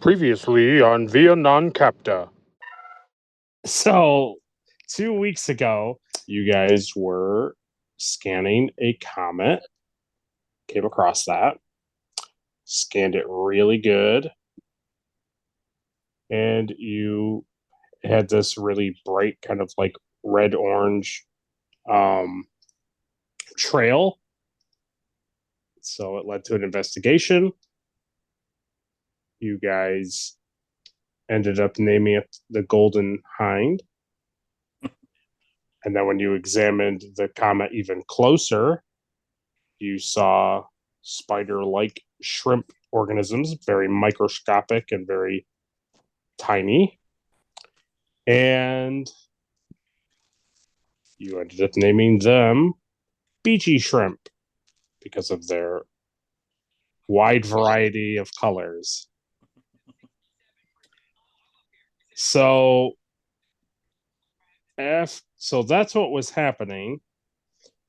Previously on Via Non Capta. So, 2 weeks ago, you guys were scanning a comet, came across that, scanned it really good, and you had this really bright, kind of like red orange um, trail. So, it led to an investigation. You guys ended up naming it the Golden Hind. And then when you examined the comet even closer, you saw spider like shrimp organisms, very microscopic and very tiny. And you ended up naming them beachy shrimp because of their wide variety of colors. So, so that's what was happening.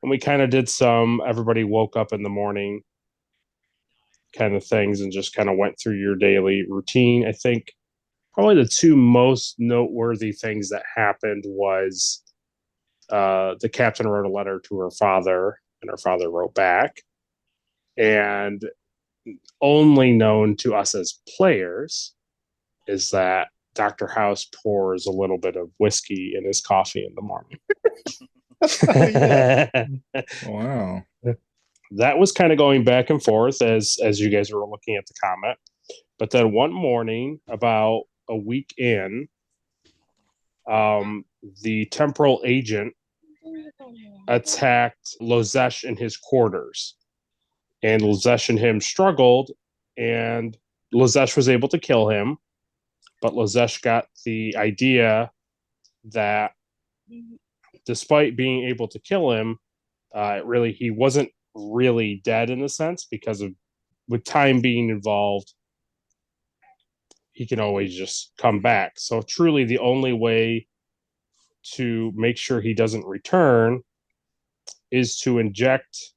And we kind of did some, everybody woke up in the morning kind of things and just kind of went through your daily routine. I think probably the two most noteworthy things that happened was the captain wrote a letter to her father, and her father wrote back. And only known to us as players is that Dr. House pours a little bit of whiskey in his coffee in the morning. Wow. That was kind of going back and forth as you guys were looking at the comet. But then one morning, about a week in, the temporal agent attacked Lozesh in his quarters. And Lozesh and him struggled, and Lozesh was able to kill him. But Lozesh got the idea that despite being able to kill him, he wasn't really dead in a sense because of with time being involved, he can always just come back. So truly the only way to make sure he doesn't return is to inject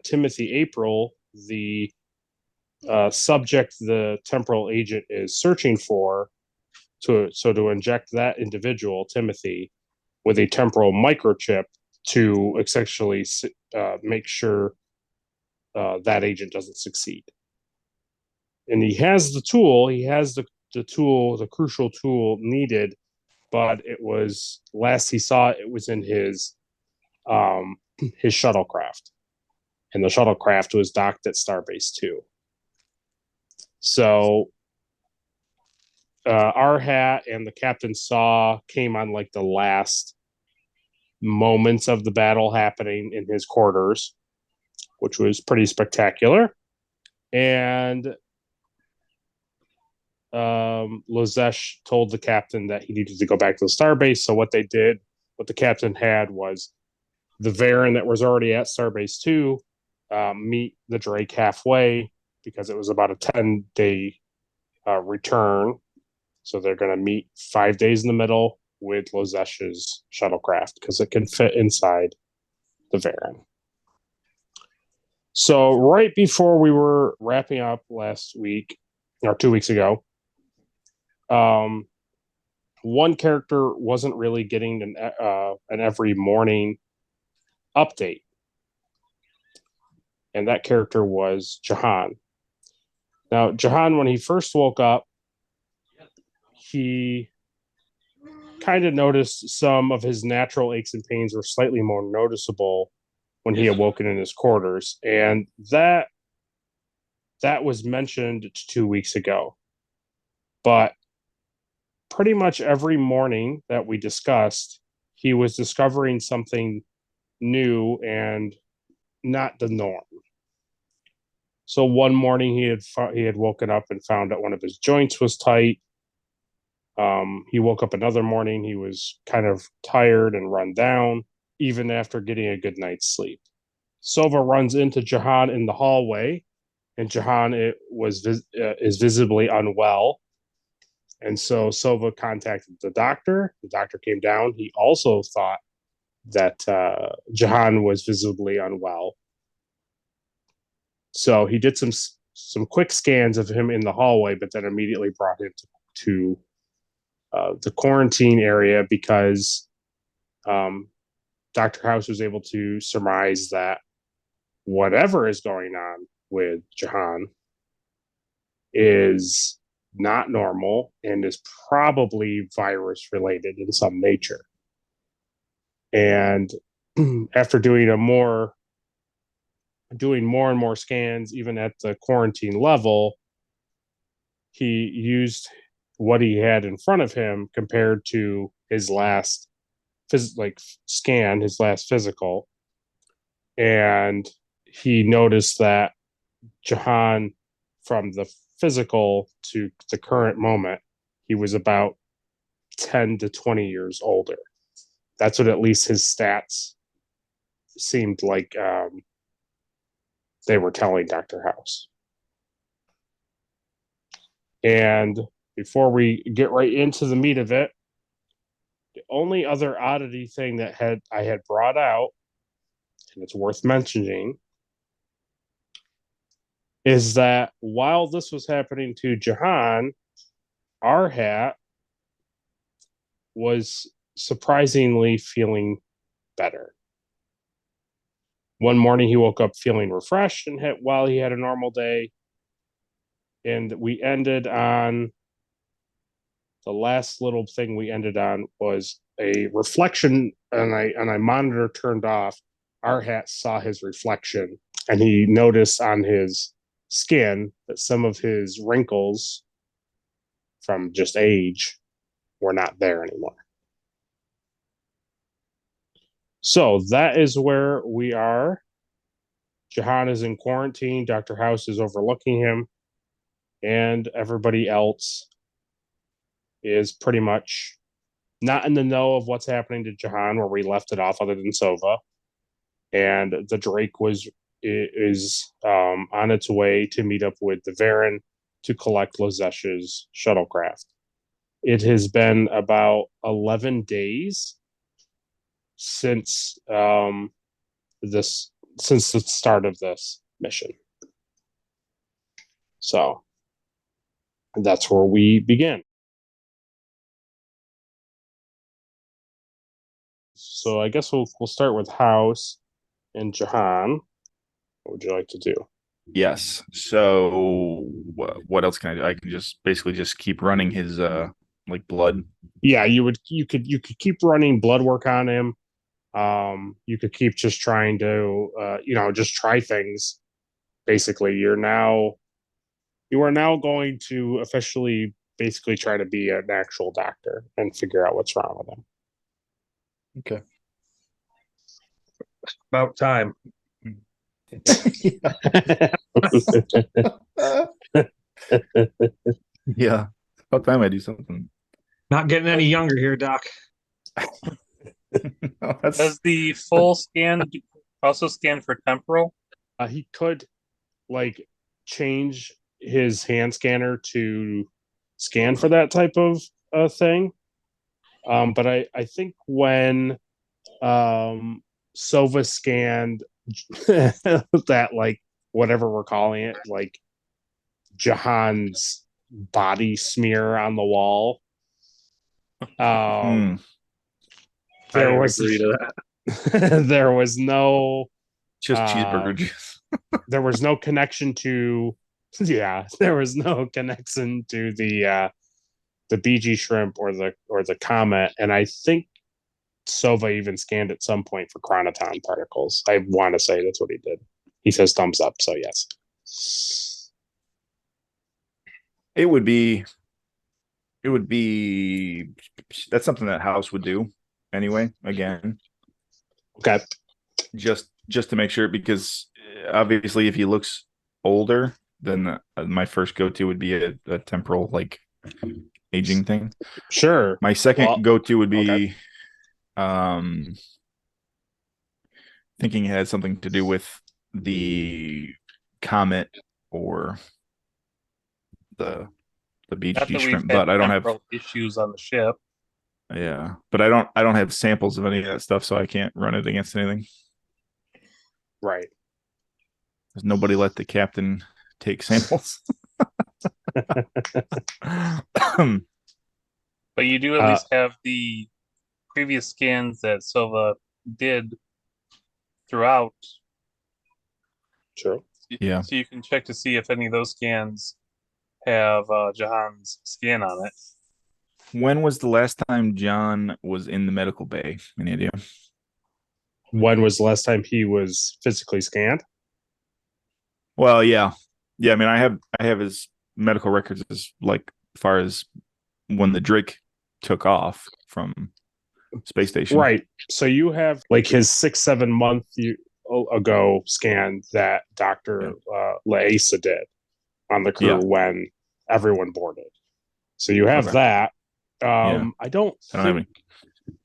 Timothy April, the subject the temporal agent is searching for, to inject that individual, Timothy, with a temporal microchip to essentially make sure that agent doesn't succeed. And he has the tool. He has the tool, the crucial tool needed, but it was last he saw it was in his shuttlecraft, and the shuttlecraft was docked at Starbase 2. So Arhat and the Captain Saw came on like the last moments of the battle happening in his quarters, which was pretty spectacular. And Lozesh told the captain that he needed to go back to the Starbase. So what the captain had was the Varen that was already at Starbase 2 meet the Drake halfway because it was about a 10-day return. So they're going to meet 5 days in the middle with Lozesh's shuttlecraft because it can fit inside the Varen. So right before we were wrapping up last week, or 2 weeks ago, one character wasn't really getting an every morning update. And that character was Jhon. Now, Jhon, when he first woke up, he kind of noticed some of his natural aches and pains were slightly more noticeable when he awoken in his quarters. And that was mentioned 2 weeks ago. But pretty much every morning that we discussed, he was discovering something new and not the norm. So one morning he had woken up and found that one of his joints was tight. He woke up another morning, he was kind of tired and run down, even after getting a good night's sleep. Sova runs into Jhon in the hallway, and Jhon is visibly unwell. And so Sova contacted the doctor. The doctor came down. He also thought that Jhon was visibly unwell. So he did some some quick scans of him in the hallway, but then immediately brought him to the quarantine area because Dr. House was able to surmise that whatever is going on with Jhon is not normal and is probably virus related in some nature. And after doing more and more scans, even at the quarantine level, he used what he had in front of him compared to his last scan, his last physical, and he noticed that Jhon, from the physical to the current moment, he was about 10 to 20 years older. That's what at least his stats seemed like they were telling Dr. House. And before we get right into the meat of it, the only other oddity thing that I had brought out, and it's worth mentioning, is that while this was happening to Jhon, Arhat was surprisingly feeling better. One morning he woke up feeling refreshed and while he had a normal day. And we ended on the last little thing we ended on was a reflection, and I monitor turned off. Arhat saw his reflection, and he noticed on his skin that some of his wrinkles from just age were not there anymore. So that is where we are. Jhon is in quarantine. Dr. House is overlooking him, and everybody else is pretty much not in the know of what's happening to Jhon, where we left it off, other than Sova. And the Drake is on its way to meet up with the Varen to collect Lezesh's shuttlecraft. It has been about 11 days since the start of this mission. So that's where we begin. So I guess we'll start with House and Jhon. What would you like to do? Yes. So what else can I do? I can just basically just keep running his blood. Yeah, you could keep running blood work on him. You could keep just trying to just try things. Basically, you are now going to officially basically try to be an actual doctor and figure out what's wrong with him. Okay. About time. Yeah. About time I do something. Not getting any younger here, Doc. Does the full scan also scan for temporal? He could change his hand scanner to scan for that type of thing. But I think when Sova scanned that, whatever we're calling it, Jhan's body smear on the wall, there was there was no just cheeseburger juice. There was no connection to there was no connection to the BG shrimp or the comet, and I think Sova even scanned at some point for chronoton particles. I want to say that's what he did. He says thumbs up, so yes. It would be that's something that House would do anyway, again. Okay. Just to make sure, because obviously if he looks older, then my first go-to would be a temporal aging thing. Sure. My second go-to would be thinking it had something to do with the comet or the BG shrimp, but I don't have issues on the ship. Yeah, but I don't have samples of any of that stuff, so I can't run it against anything. Right. Because nobody let the captain take samples. But you do at least have the previous scans that Silva did throughout. True. Yeah. So you can check to see if any of those scans have Jhon's scan on it. When was the last time Jhon was in the medical bay? Any idea? When was the last time he was physically scanned? Well, yeah. I mean, I have his medical records as like far as when the Drake took off from space station. Right. So you have like his 6-7 month ago scan that Dr. Laesa did on the crew when everyone boarded. So you have that. I don't have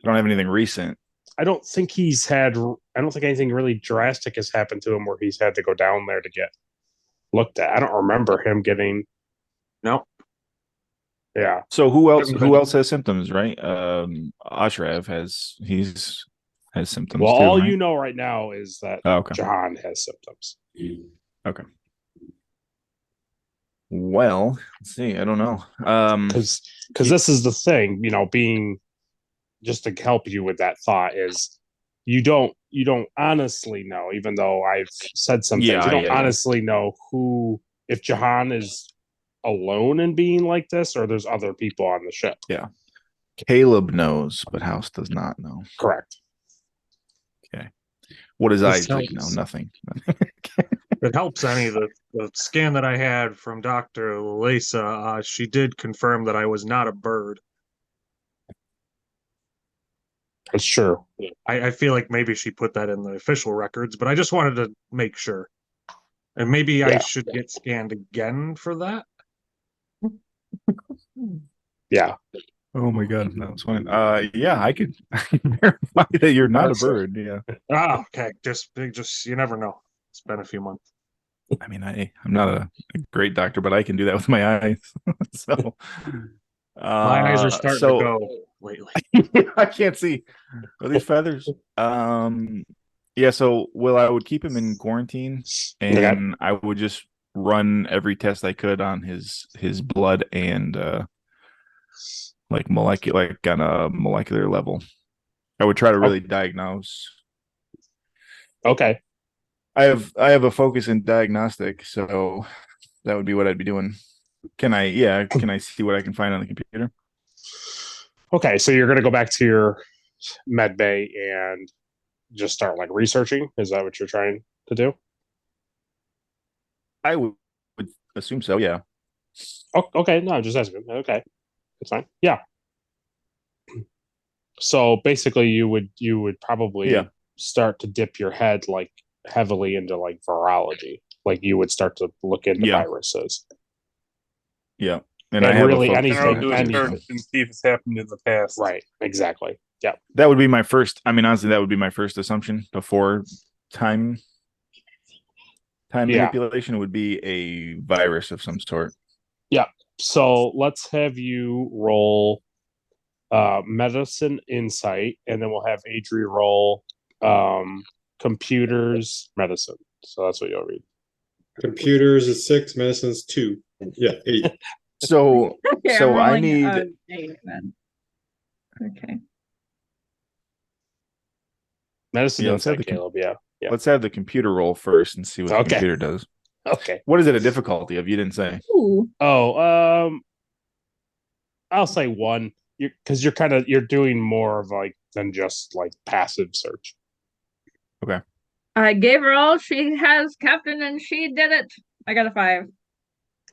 anything recent. I don't think anything really drastic has happened to him where he's had to go down there to get looked at. I don't remember him getting. No. Yeah. So who else has symptoms, right? Ashraf has symptoms. Well, too, all right? you know right now is that Jhon has symptoms. Okay. Well, let's see. I don't know. Because this is the thing, being just to help you with that thought is you don't honestly know, even though I've said some things, you don't honestly know if Jhon is alone in being like this or there's other people on the ship. Yeah. Caleb knows, but House does not know. Correct. Okay. What does Isaac know? Nothing. It helps any of the scan that I had from Dr. Laesa. She did confirm that I was not a bird. That's true. I feel like maybe she put that in the official records, but I just wanted to make sure. And maybe I should get scanned again for that. Yeah. Oh my God, that was funny. Yeah, I can verify that you're not a bird. Yeah. Okay. Just you never know. It's been a few months. I mean, I'm not a great doctor, but I can do that with my eyes. So my eyes are starting to go lately. I can't see. Are these feathers? Yeah. So, I would keep him in quarantine, and I would just run every test I could on his blood and like on a molecular level. I would try to really diagnose. Okay. I have a focus in diagnostic, so that would be what I'd be doing. Can I see what I can find on the computer? Okay, so you're gonna go back to your med bay and just start like researching? Is that what you're trying to do? I would assume so, yeah. Oh, okay, no, I'm just asking. Okay. That's fine. Yeah. So basically you would probably start to dip your head like heavily into like virology. Like you would start to look into viruses. Yeah. And I have really anything and see if it's happened in the past. Right. Exactly. Yeah. That would be my first. I mean, honestly, that would be my first assumption before time manipulation. It would be a virus of some sort. Yeah. So let's have you roll medicine insight, and then we'll have Adri roll computers medicine. So that's what you'll read. Computers is 6, medicine is 2. Yeah, 8. So okay, so I need 8 then. Okay. Medicine insight, Caleb. Yeah. Let's have the computer roll first and see what the computer does. Okay. What is it a difficulty of? You didn't say. Ooh. Oh, I'll say 1. Because you're doing more of like than just like passive search. Okay. I gave her all she has, Captain, and she did it. I got a 5.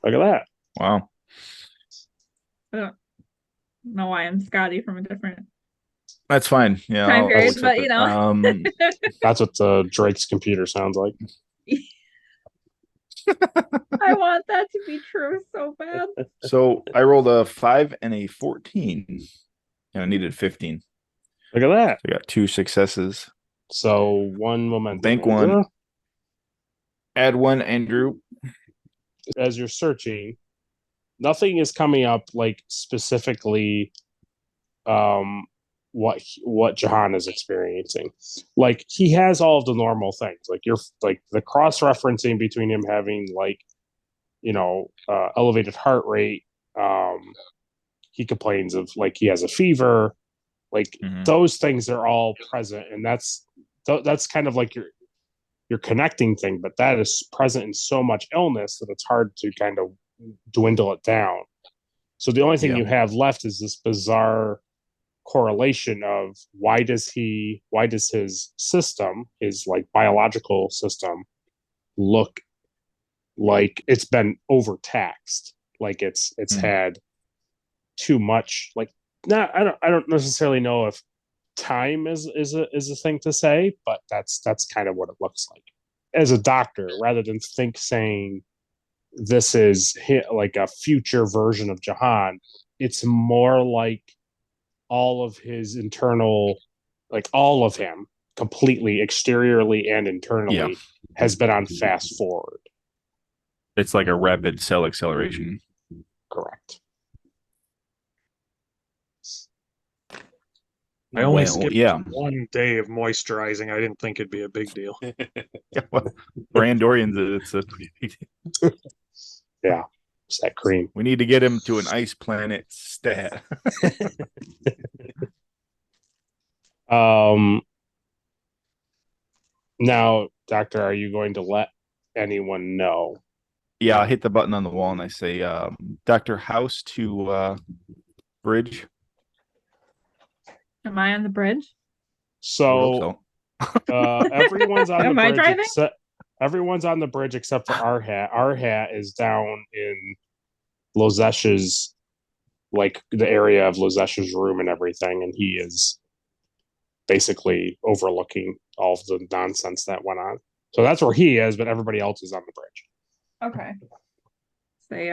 Look at that. Wow. I don't know why I'm Scotty from a different That's fine. Yeah. time period, but you know. That's what Drake's computer sounds like. I want that to be true so bad. So I rolled a 5 and a 14, and I needed 15. Look at that. So I got 2 successes. So 1 momentum. Bank 1. Add 1, Andrew. As you're searching, nothing is coming up like specifically what Jhon is experiencing. Like he has all of the normal things. Like you're like the cross-referencing between him having like elevated heart rate. He complains of like he has a fever. Like those things are all present, and that's kind of like your connecting thing, but that is present in so much illness that it's hard to kind of dwindle it down. So the only thing you have left is this bizarre correlation of why does his system, his like biological system, look like it's been overtaxed, like it's had too much, like not I don't necessarily know if time is a thing to say, but that's kind of what it looks like. As a doctor, rather than saying this is like a future version of Jhon, it's more like all of his internal, like all of him completely exteriorly and internally has been on fast forward. It's like a rapid cell acceleration. Correct. I only skipped 1 day of moisturizing. I didn't think it'd be a big deal. Brandorians, it's a pretty big deal. Yeah, it's that cream. We need to get him to an ice planet stat. Now, Doctor, are you going to let anyone know? Yeah, I'll hit the button on the wall and I say, Dr. House to bridge. Am I on the bridge? So everyone's on Am the I bridge. driving? Everyone's on the bridge except for Arhat. Arhat is down in Lozesh's, like the area of Lozesh's room and everything, and he is basically overlooking all of the nonsense that went on. So that's where he is, but everybody else is on the bridge. Okay. Say,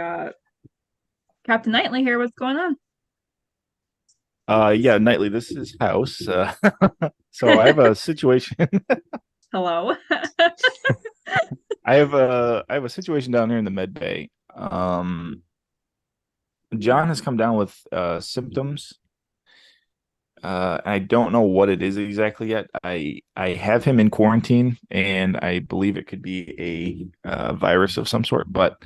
Captain Knightley here. What's going on? Yeah, Knightley, this is House. So I have a situation. Hello. I have a situation down here in the med bay. Jhon has come down with symptoms. I don't know what it is exactly yet. I have him in quarantine, and I believe it could be a virus of some sort. But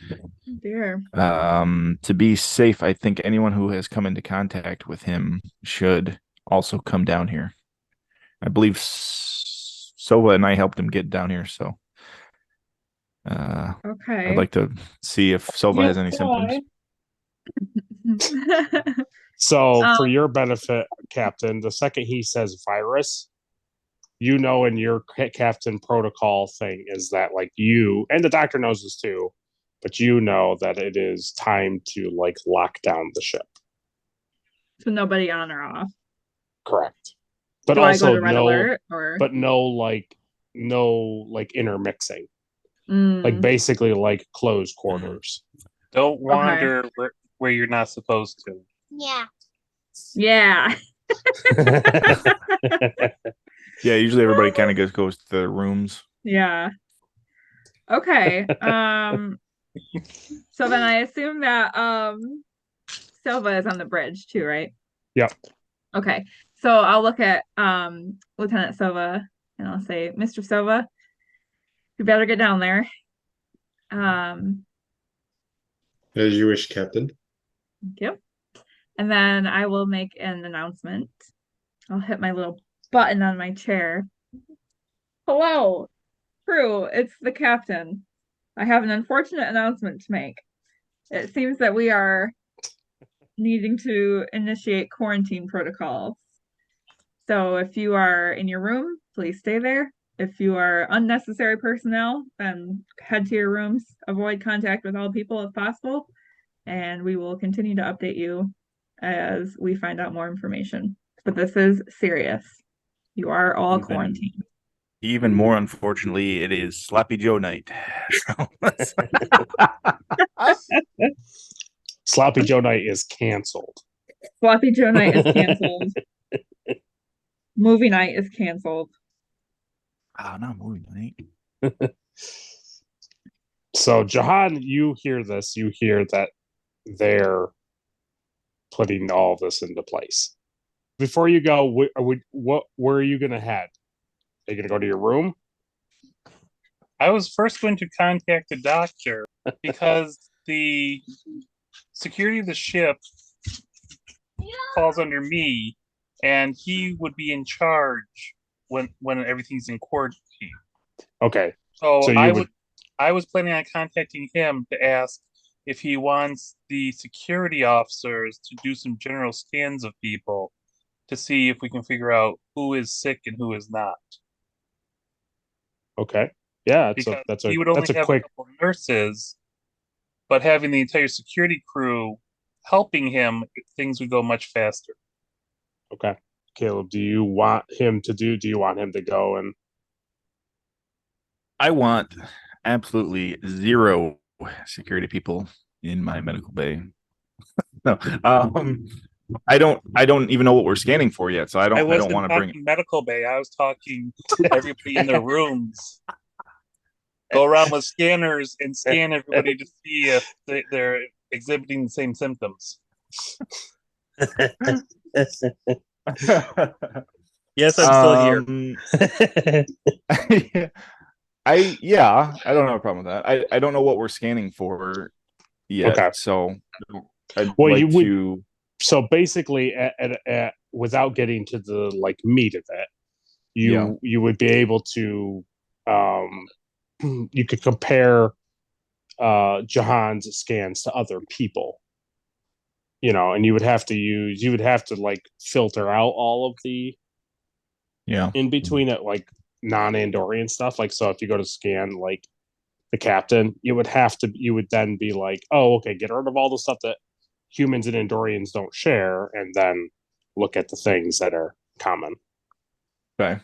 dear. To be safe, I think anyone who has come into contact with him should also come down here. I believe Sova and I helped him get down here, so okay. I'd like to see if Sova has any symptoms. So for your benefit, Captain, the second he says virus, in your captain protocol thing is that like you, and the doctor knows this too, but that it is time to like lock down the ship. So nobody on or off. Correct. But Do also I go to red alert, or? But no intermixing. Like basically like closed quarters. Don't wander where you're not supposed to. Yeah. Yeah. Yeah, usually everybody kind of just goes to their rooms. Yeah. Okay. So then I assume that Silva is on the bridge too, right? Yep. Okay. So I'll look at Lieutenant Silva and I'll say, Mr. Silva, you better get down there. As you wish, Captain. Thank you. And then I will make an announcement. I'll hit my little button on my chair. Hello, crew, it's the captain. I have an unfortunate announcement to make. It seems that we are needing to initiate quarantine protocols. So if you are in your room, please stay there. If you are unnecessary personnel, then head to your rooms. Avoid contact with all people if possible. And we will continue to update you as we find out more information. But this is serious. You are all quarantined. Even more unfortunately, it is Sloppy Joe night. Sloppy Joe night is canceled. Sloppy Joe night is canceled. Movie night is canceled. Oh, not movie night. So, Jhon, you hear this. You hear that they're putting all this into place. Before you go, where are you going to head? Are you going to go to your room? I was first going to contact the doctor because the security of the ship falls under me, and he would be in charge when everything's in quarantine. Okay. So So you I was planning on contacting him to ask if he wants the security officers to do some general scans of people to see if we can figure out who is sick and who is not. Okay. Yeah, Because that's he would only have quick. a couple nurses, but having the entire security crew helping him, things would go much faster. Okay. Caleb, do you want him to go and I want absolutely 0 security people in my medical bay. No, I don't even know what we're scanning for yet, so I don't wasn't want to bring talking medical bay. I was talking everybody in their rooms. Go around with scanners and scan everybody to see if they're exhibiting the same symptoms. Yes, I'm still here. I don't have a problem with that. I don't know what we're scanning for yet. Okay. So I'd Well, like to. So basically, at without getting to the like meat of it, you would be able to you could compare Jhon's scans to other people, and you would have to like filter out all of the in between it, like non-Andorian stuff. Like, so if you go to scan like the captain, you would then be like, oh, okay, get rid of all the stuff that humans and Andorians don't share, and then look at the things that are common. Okay.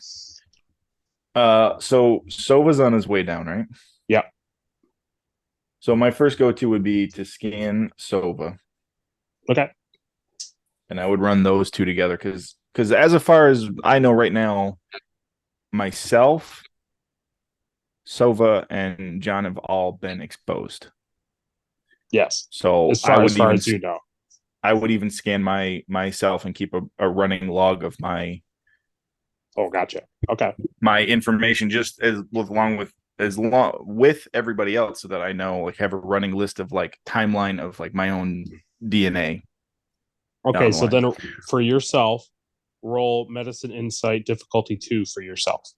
So Sova's on his way down, right? Yep. So my first go-to would be to scan Sova. Okay. And I would run those two together because as far as I know right now, myself, Sova, and Jhon have all been exposed. Yes. So as far as you know, I would even scan myself and keep a running log of my. Oh, gotcha. Okay. My information just with everybody else, so that I know, like, have a running list of like timeline of like my own DNA. Okay, so then for yourself, roll medicine insight difficulty 2 for yourself.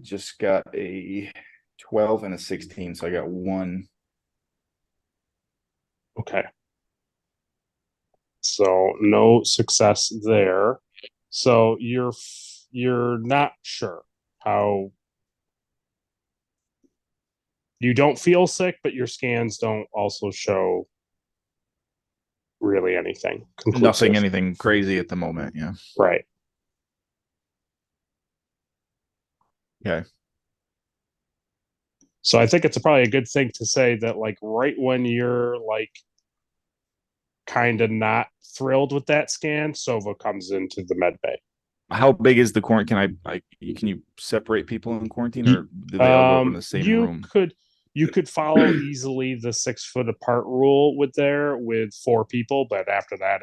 Just got a 12 and a 16, so I got 1. Okay. So no success there. So you're not sure how. You don't feel sick, but your scans don't also show really anything conclusive. Anything crazy at the moment. Yeah. Right. Okay. So I think it's probably a good thing to say that, like, right when you're like kind of not thrilled with that scan, Sova comes into the med bay. How big is the quarantine? Can you separate people in quarantine, or do they all go in the same room? You could follow easily the 6 foot apart rule with 4 people, but after that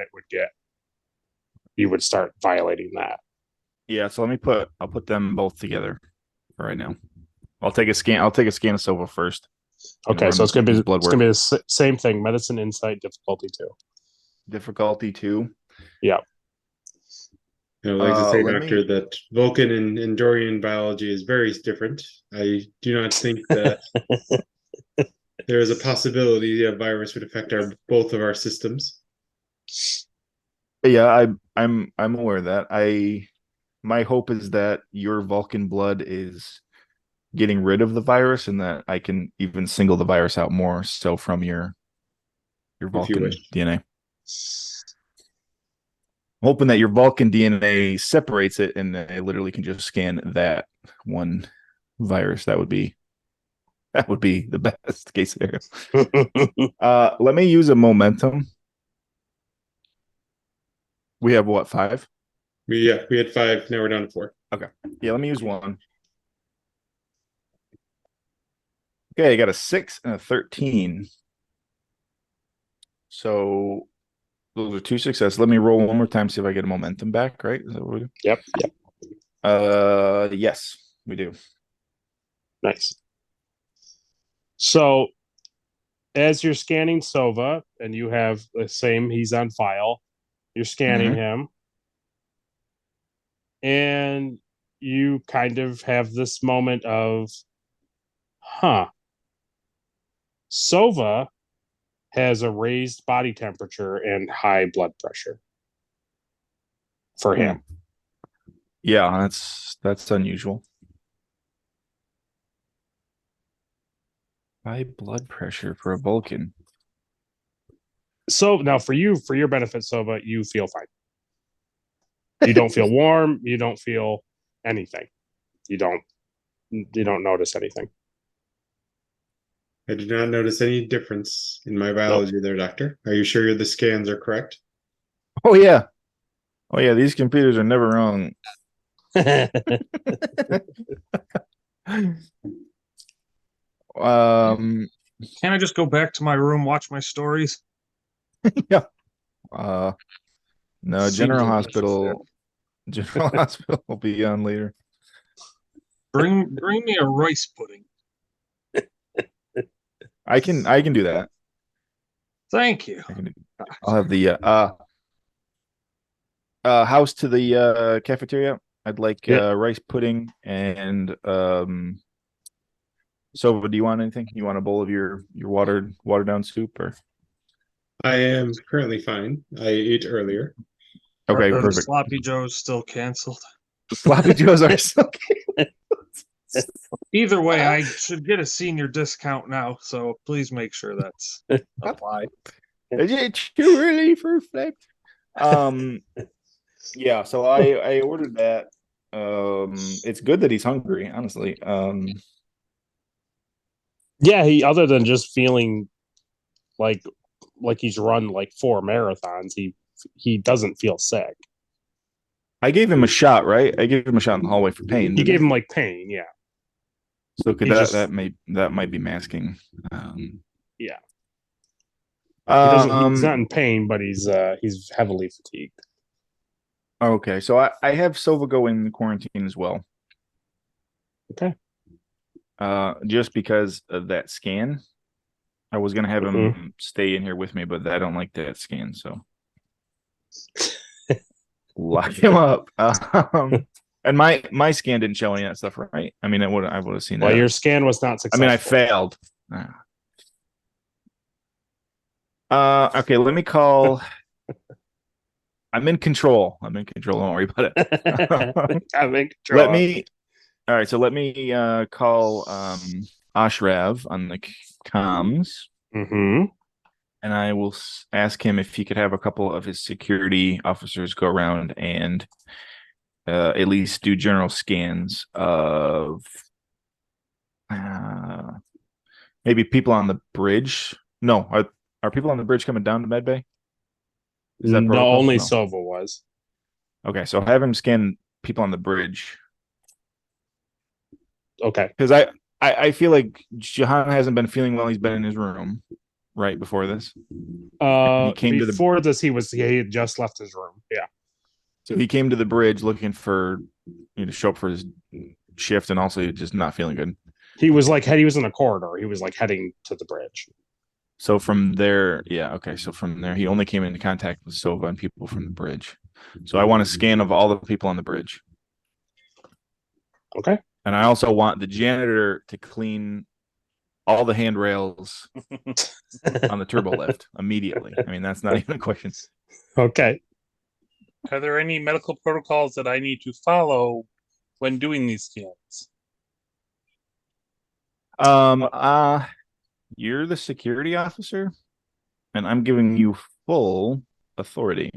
you would start violating that. Yeah, so I'll put them both together for right now. I'll take a scan of Sova first. Okay, so it's gonna be the same thing. Medicine insight difficulty 2. Difficulty 2. Yeah. I would like to say, Doctor, that Vulcan and Andorian biology is very different. I do not think that there is a possibility a virus would affect both of our systems. Yeah, I'm aware of that. My hope is that your Vulcan blood is getting rid of the virus, and that I can even single the virus out more so from your Vulcan DNA. Hoping that your Vulcan DNA separates it, and they literally can just scan that one virus. That would be the best case scenario. Let me use a momentum. We have what, 5? We had 5. Now we're down to 4. Okay. Yeah, let me use 1. Okay, I got a 6 and a 13. So those are 2 successes. Let me roll one more time, see if I get a momentum back, right? Is that what we do? Yep. Yes, we do. Nice. So, as you're scanning Sova, and you have the same, he's on file, you're scanning him, and you kind of have this moment of, Sova has a raised body temperature and high blood pressure for him. Yeah, that's unusual. High blood pressure for a Vulcan. So now for your benefit, Sova, you feel fine. You don't feel warm. You don't feel anything. You don't notice anything. I do not notice any difference in my biology there, Doctor. Are you sure the scans are correct? Oh yeah. These computers are never wrong. Can I just go back to my room, watch my stories? Yeah. No, General Hospital will be on later. Bring me a rice pudding. I can do that. Thank you. I'll have the house to the cafeteria. I'd like rice pudding and So do you want anything? You want a bowl of your watered down soup or? I am currently fine. I ate earlier. Okay, Are perfect. the Sloppy Joes still canceled? The Sloppy Joes are still canceled. Either way, I should get a senior discount now, so please make sure that's applied. It's too early for flip. Yeah, so I ordered that. It's good that he's hungry, honestly. Yeah, he other than just feeling like he's run like 4 marathons, he doesn't feel sick. I gave him a shot, right? I gave him a shot in the hallway for pain. You gave him like pain, yeah. So could that might be masking. Yeah. He's not in pain, but he's heavily fatigued. Okay, so I have Sova go in quarantine as well. Okay. Just because of that scan. I was gonna have him stay in here with me, but I don't like that scan, so lock him up. And my scan didn't show any of that stuff, right? I mean, I would have seen that. Well, your scan was not successful. I mean, I failed. Okay, let me call. I'm in control. Don't worry about it. I'm in control. All right, so let me call Ashrav on the comms. Mm-hmm. And I will ask him if he could have a couple of his security officers go around and at least do general scans of maybe people on the bridge. No, are people on the bridge coming down to Medbay? Is that no? Only Sova was. Okay, so have him scan people on the bridge. Okay, because I feel like Jhon hasn't been feeling well. He's been in his room right before this. He came before this. He had just left his room. Yeah. So he came to the bridge looking for to show up for his shift, and also just not feeling good. He was in a corridor. He was like heading to the bridge. So from there, so from there, he only came into contact with Sova and people from the bridge. So I want a scan of all the people on the bridge. Okay. And I also want the janitor to clean all the handrails on the turbo lift immediately. I mean, that's not even a question. Okay. Are there any medical protocols that I need to follow when doing these scans? You're the security officer, and I'm giving you full authority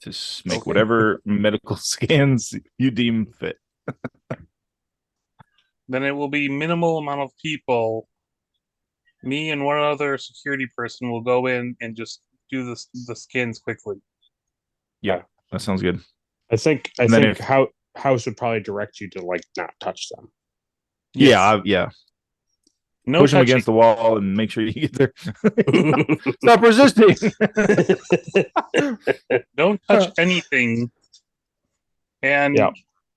to make whatever medical scans you deem fit. Then it will be minimal amount of people. Me and one other security person will go in and just do the scans quickly. Yeah, that sounds good. I think House would probably direct you to not touch them. Yes. Yeah. No push touching. them against the wall and make sure you get there. Stop resisting. Don't touch anything. And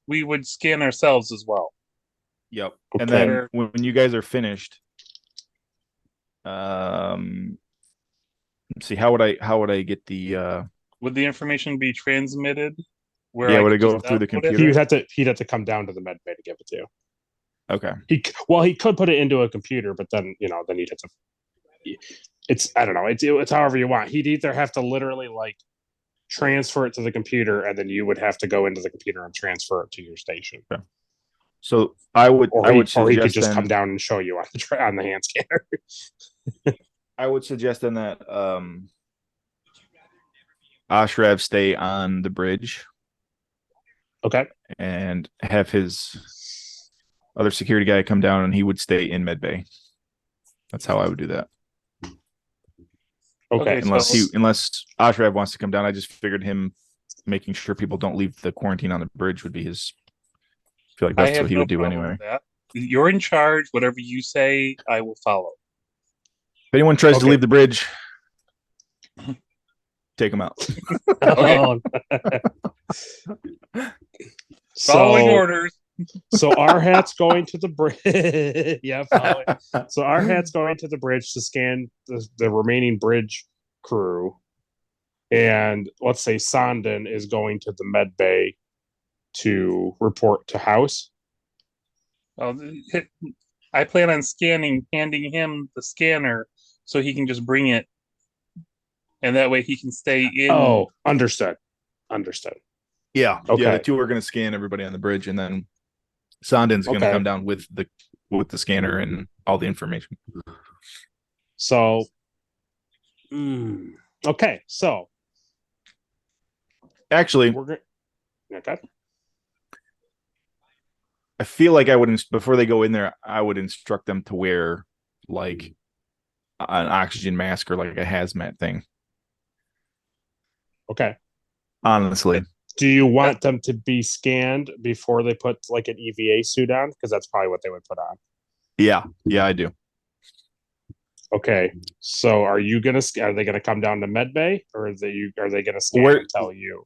we would scan ourselves as well. Yep. Okay. And then when you guys are finished, let's see, how would I get the Would the information be transmitted? Where Yeah, I would it could go just through the download it? computer? He'd have to come down to the med bay to give it to you. Okay. He could put it into a computer, but then then he'd have to. It's I don't know. It's however you want. He'd either have to literally like transfer it to the computer, and then you would have to go into the computer and transfer it to your station. Okay. So I would Or he could suggest just then, come down and show you on the hand scanner. I would suggest then that Ashrav stay on the bridge Okay. and have his other security guy come down, and he would stay in medbay. That's how I would do that. Okay. Unless Ashrav wants to come down, I just figured him making sure people don't leave the quarantine on the bridge would be his. I feel like that's what he would do anyway. You're in charge. Whatever you say, I will follow. If anyone tries to leave the bridge, take them out. Okay. Following orders. So Arhat's going to the bridge. Yeah, following. So Arhat's going to the bridge to scan the remaining bridge crew. And let's say Sandin is going to the med bay to report to house. I plan on handing him the scanner so he can just bring it. And that way he can stay in. Oh, understood. Yeah. Okay. Yeah, the two are going to scan everybody on the bridge, and then Sandin's going to come down with the scanner and all the information. So, okay. So, actually, okay. I feel like I would, before they go in there, I would instruct them to wear like an oxygen mask or like a hazmat thing. Okay. Honestly. Do you want them to be scanned before they put like an EVA suit on? Because that's probably what they would put on. Yeah, I do. Okay, so are they gonna come down to medbay, or are they gonna scan and tell you?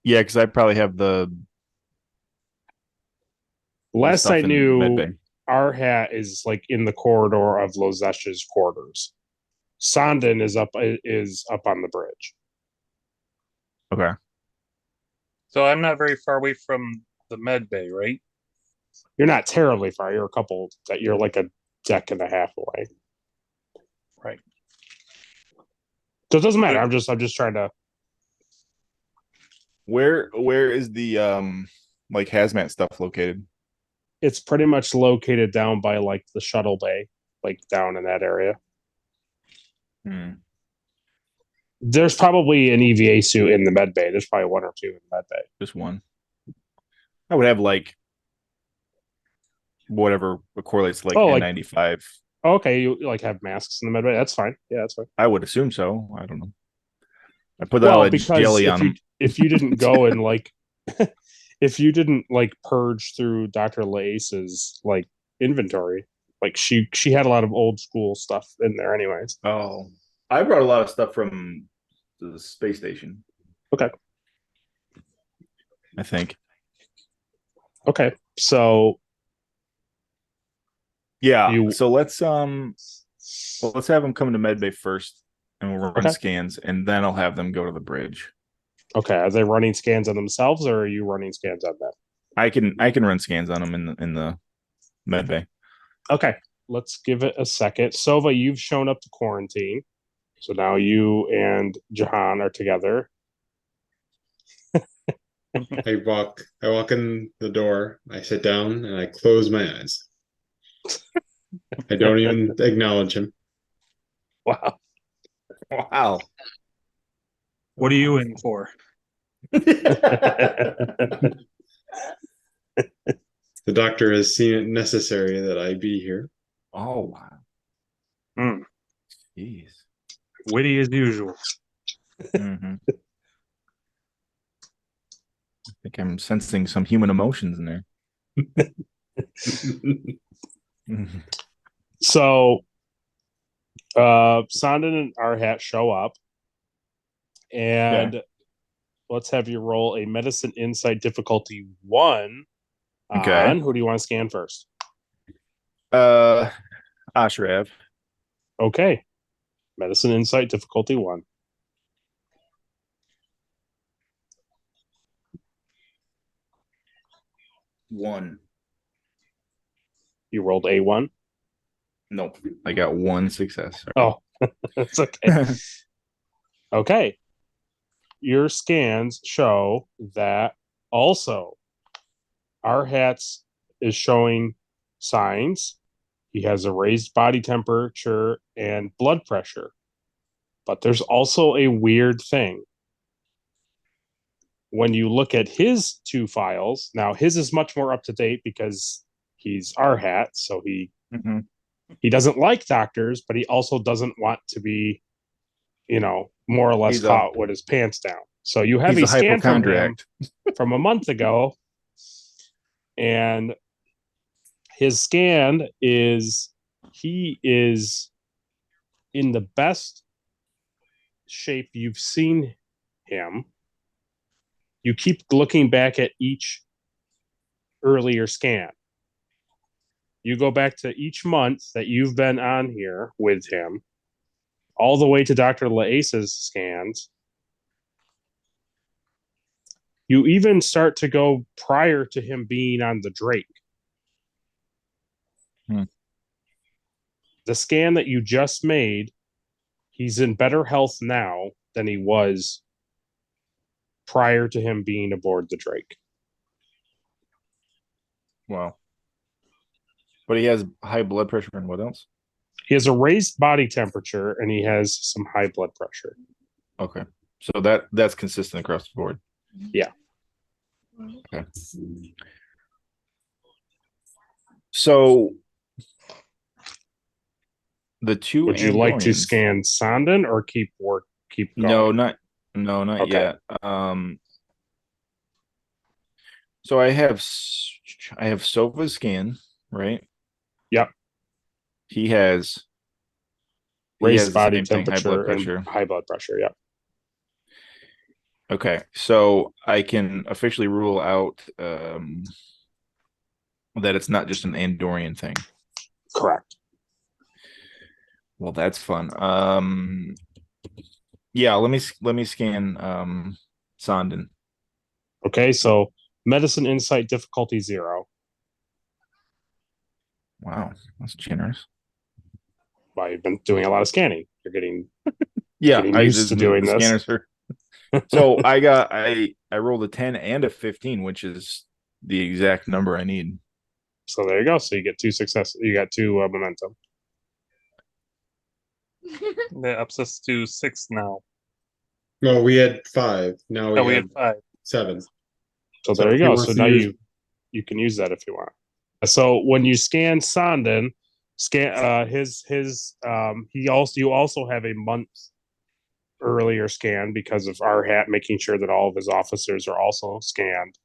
Yeah, because I probably have the last I knew, medbay. Arhat is like in the corridor of Lozesh's quarters. Sandin is up on the bridge. Okay. So I'm not very far away from the med bay, right? You're not terribly far. You're like a deck and a half away. Right. So it doesn't matter. I'm just trying to. Where is the like hazmat stuff located? It's pretty much located down by like the shuttle bay, like down in that area. There's probably an EVA suit in the med bay. There's probably one or two in the med bay. Just one. I would have like whatever correlates like N95. Okay, you like have masks in the med bay. That's fine. Yeah, that's fine. I would assume so. I don't know. I put that jelly on them. If you didn't go and like, if you didn't like purge through Dr. Lace's like inventory, like she had a lot of old school stuff in there, anyways. Oh, I brought a lot of stuff from the space station. Okay. I think. Okay, so yeah, so let's have them come to medbay first, and we'll run scans, and then I'll have them go to the bridge. Okay, are they running scans on themselves, or are you running scans on them? I can run scans on them in the medbay. Okay, let's give it a second. Sova, you've shown up to quarantine, so now you and Jhon are together. I walk in the door, I sit down, and I close my eyes. I don't even acknowledge him. Wow. What are you in for? The doctor has seen it necessary that I be here. Oh, wow. Jeez. Witty as usual. Mm-hmm. I think I'm sensing some human emotions in there. So, Sandin and Arhat show up, and let's have you roll a medicine insight difficulty 1. Okay. Who do you want to scan first? Ashrav. Okay. Medicine Insight difficulty 1. One. You rolled A1? Nope. I got one success. Oh, that's okay. Okay. Your scans show that also Arhat is showing signs. He has a raised body temperature and blood pressure. But there's also a weird thing. When you look at his 2 files, now his is much more up to date because he's Arhat, so he doesn't like doctors, but he also doesn't want to be, more or less caught with his pants down. So you have a scan from him from a month ago, and his scan is he is in the best shape you've seen him. You keep looking back at each earlier scan. You go back to each month that you've been on here with him, all the way to Dr. Laace's scans. You even start to go prior to him being on the Drake. The scan that you just made, he's in better health now than he was prior to him being aboard the Drake. Wow. But he has high blood pressure and what else? He has a raised body temperature and he has some high blood pressure. Okay. So that's consistent across the board. Yeah. Okay. So the 2 Would you like to Andorians- scan Sandin or keep going? No, not Okay. yet. So I have Sofa's scan, right? Yep. He has Raised the body same thing, temperature and high blood pressure. Yep. Okay, so I can officially rule out that it's not just an Andorian thing. Correct. Well, that's fun. Yeah, let me scan Sandin. Okay, so medicine insight difficulty 0. Wow, that's generous. Well, you've been doing a lot of scanning. You're getting getting used to doing this. Scanners are... So I rolled a 10 and a 15, which is the exact number I need. So there you go. So you get 2 successes. You got 2 momentum. That ups us to 6 now. Well, we had 5. Now Oh, we we have had 5. 7. So there if you he go. wants So to now use- you can use that if you want. So when you scan Sandin, you also have a month earlier scan because of Arhat making sure that all of his officers are also scanned,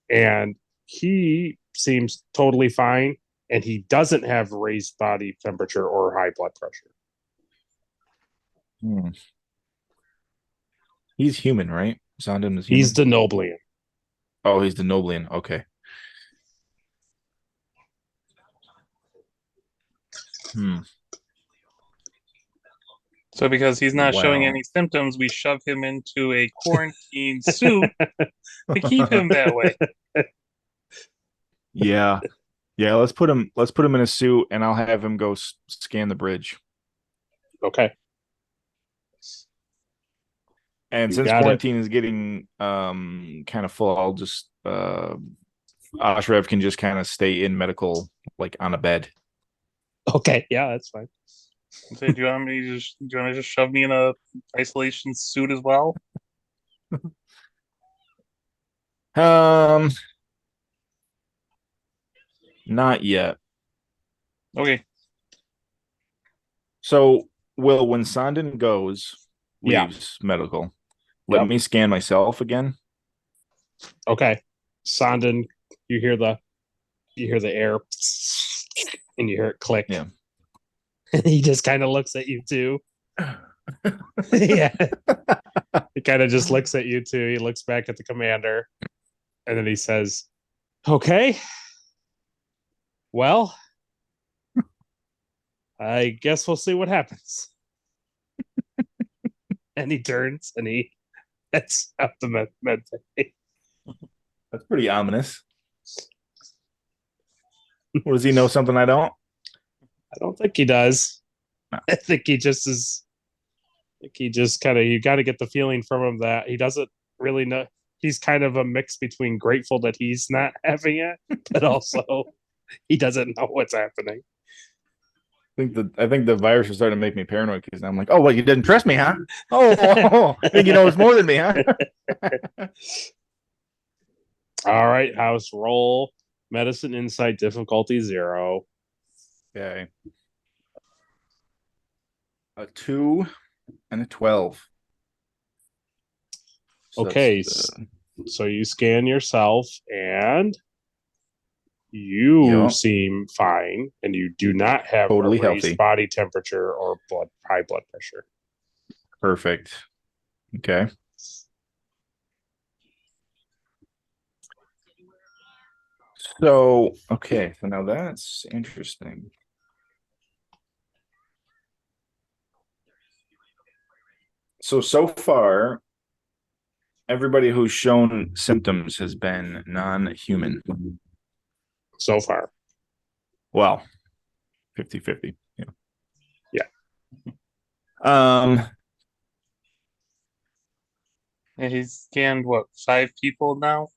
and he seems totally fine, and he doesn't have raised body temperature or high blood pressure. He's human, right? Sandin is human. He's the Noblian. Oh, he's the Noblian. Okay. So because he's not showing Wow. any symptoms, we shove him into a quarantine suit to keep him that way. Yeah. Let's put him in a suit, and I'll have him go scan the bridge. Okay. And You since got it. quarantine is getting kind of full, I'll just Ashrev can just kind of stay in medical, like on a bed. Okay. Yeah, that's fine. So do you want me to just shove me in a isolation suit as well? Not yet. Okay. So, Will, when Sandin Yeah. leaves medical, let me scan myself again. Okay. Sandin, you hear the air and you hear it click. Yeah. He just kind of looks at you too. Yeah. He kind of just looks at you too. He looks back at the commander and then he says, "Okay. Well, I guess we'll see what happens. And he turns and he heads out the med bay. That's pretty ominous. What, does he know something I don't? I don't think he does. No. I think he just is. I think he just kind of, you got to get the feeling from him that he doesn't really know. He's kind of a mix between grateful that he's not having it, but also he doesn't know what's happening. I think the virus is starting to make me paranoid because I'm like, oh, well, you didn't trust me, huh? Oh, I think you know it's more than me, huh? All right, house, roll medicine insight difficulty 0. Okay. A 2 and a 12. So okay, so you scan yourself and you seem fine, and you do not have totally a raised healthy body temperature or high blood pressure. Perfect. Okay. So now that's interesting. So far, everybody who's shown symptoms has been non-human. So far. Well, 50-50. Yeah. And he's scanned what, 5 people now?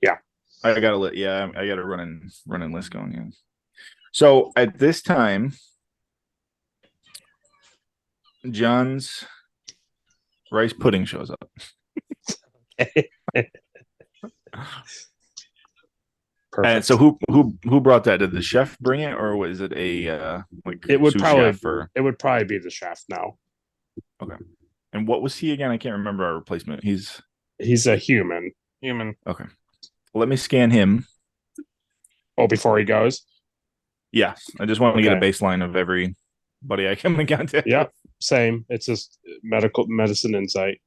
Yeah. I got a running list going. Yeah. So at this time, Jhon's rice pudding shows up. Perfect. And so who brought that? Did the chef bring it, or was it a like it would probably chef or... It would probably be the chef now. Okay. And what was he again? I can't remember our replacement. He's a human. Human. Okay. Well, let me scan him. Oh, before he goes? Yeah. I just want to get a baseline of everybody I come in contact Yeah, with. same. It's just medicine insight.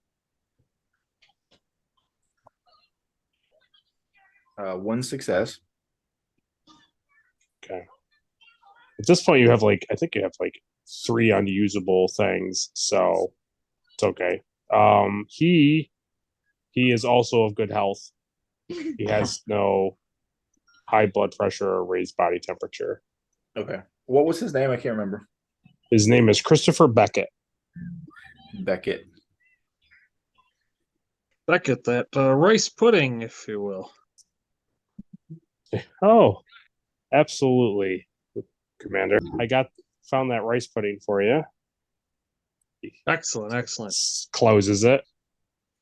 1 success. Okay. At this point, you have I think you have 3 unusable things, so it's okay. He is also of good health. He has no high blood pressure or raised body temperature. Okay. What was his name? I can't remember. His name is Christopher Beckett. Beckett, that rice pudding, if you will. Oh, absolutely, Commander. Found that rice pudding for you. Excellent. Closes it.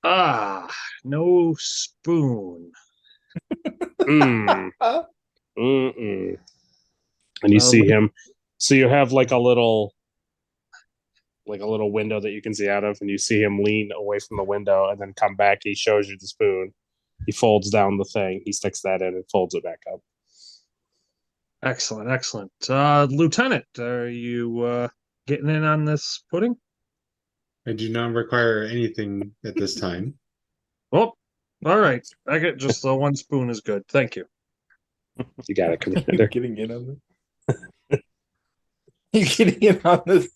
No spoon. And you see him. So you have a little window that you can see out of, and you see him lean away from the window and then come back. He shows you the spoon. He folds down the thing. He sticks that in and folds it back up. Excellent. Lieutenant, are you getting in on this pudding? I do not require anything at this time. Well, all right. I get just the 1 spoon is good. Thank you. You got it, Commander. Getting in on this. You're getting in on this.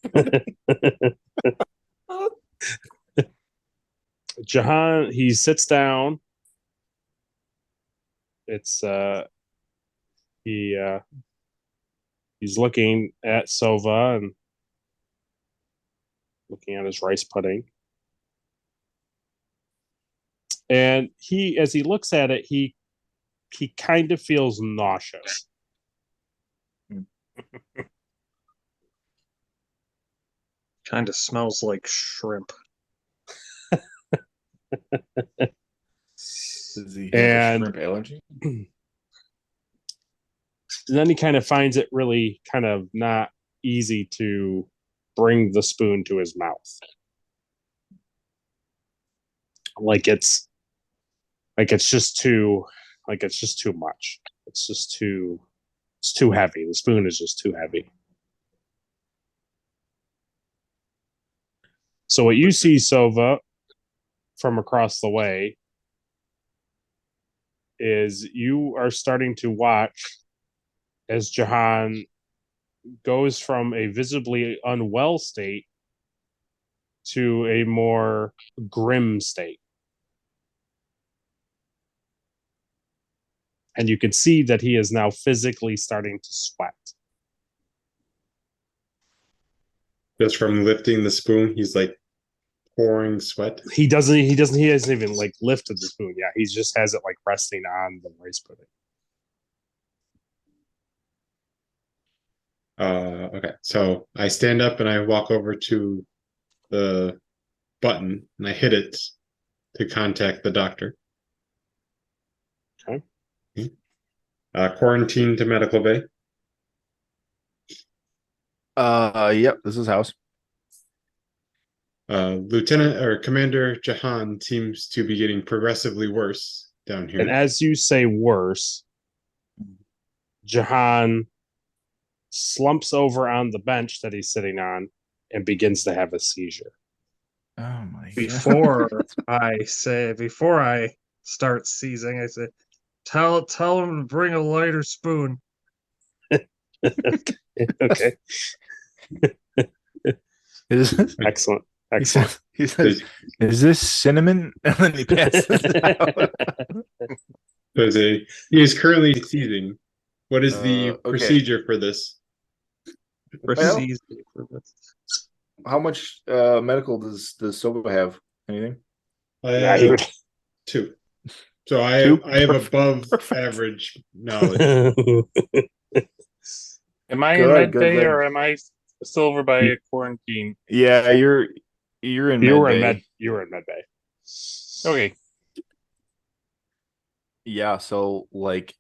Jhon, he sits down. It's he's looking at Sova and looking at his rice pudding. And as he looks at it, he kind of feels nauseous. Kind of smells like shrimp. Does he have a shrimp allergy? Then he kind of finds it really kind of not easy to bring the spoon to his mouth. It's just too much. It's too heavy. The spoon is just too heavy. So what you see, Sova, from across the way, is you are starting to watch as Jhon goes from a visibly unwell state to a more grim state. And you can see that he is now physically starting to sweat. Just from lifting the spoon, he's like pouring sweat. He hasn't even like lifted the spoon. Yeah, he just has it like resting on the rice pudding. Okay, so I stand up and I walk over to the button and I hit it to contact the doctor. Okay. Quarantine to medical bay. Yep, this is house. Lieutenant or Commander Jhon seems to be getting progressively worse down here. And as you say worse, Jhon slumps over on the bench that he's sitting on and begins to have a seizure. Oh my Before I start seizing, I say, tell him to bring a lighter spoon. Okay. Excellent. Excellent. He says, "Is this cinnamon?" And then he passes it out. He is currently seizing. What is the Okay. procedure for this? Well, how much medical does Sova have? Anything? I have 2. So I have above Perfect. average knowledge. Am I in med bay or am I still over by quarantine? Yeah, you're in you were in med bay. Okay. Yeah, so like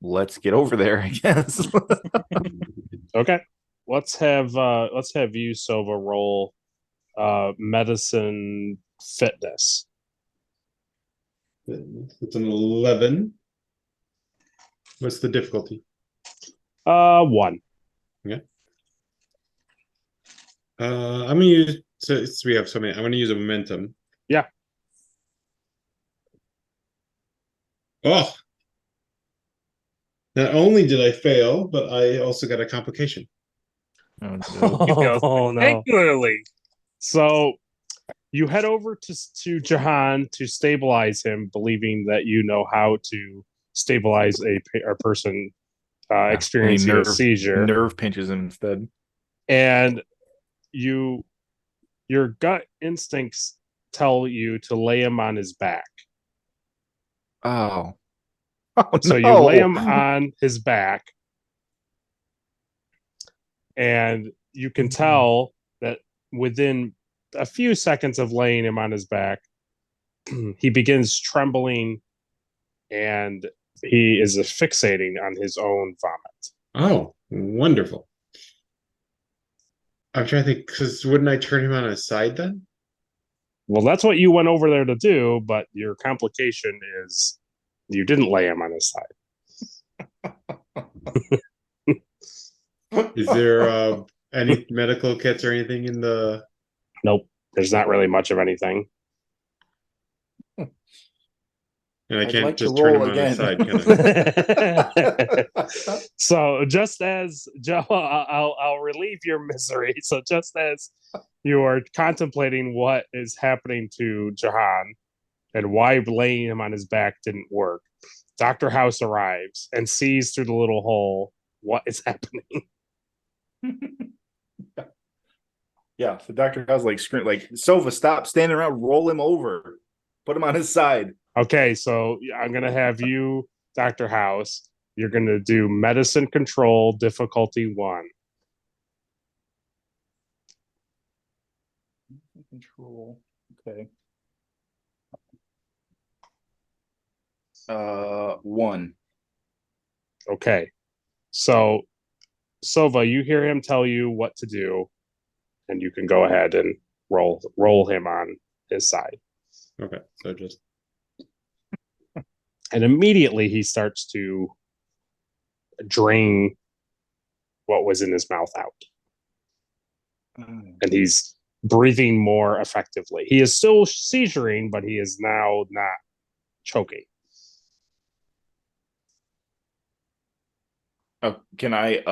let's get over there, I guess. Okay. Let's have you, Sova, roll medicine fitness. It's an 11. What's the difficulty? 1. Yeah. I'm gonna use so we have so many. I'm gonna use a momentum. Yeah. Oh. Not only did I fail, but I also got a complication. Oh no. Regularly. So you head over to Jhon to stabilize him, believing that you know how to stabilize a person experiencing a seizure. Nerve pinches him instead. And your gut instincts tell you to lay him on his back. Oh so no. you lay him on his back, and you can tell that within a few seconds of laying him on his back, he begins trembling and he is fixating on his own vomit. Oh, wonderful. I'm trying to think, because wouldn't I turn him on his side then? Well, that's what you went over there to do, but your complication is you didn't lay him on his side. Is there any medical kits or anything in the... Nope, there's not really much of anything. And I can't just turn him on his side, can I? So just as Joe, I'll relieve your misery. So just as you are contemplating what is happening to Jhon and why laying him on his back didn't work, Dr. House arrives and sees through the little hole what is happening. Yeah, so Dr. House like scream like, Sova, stop standing around, roll him over, put him on his side. Okay, so I'm gonna have you, Dr. House. You're gonna do medicine control difficulty 1. Control. Okay. 1. Okay. So Sova, you hear him tell you what to do, and you can go ahead and roll him on his side. Okay, so just... And immediately he starts to drain what was in his mouth out. And he's breathing more effectively. He is still seizuring, but he is now not choking. Oh, can I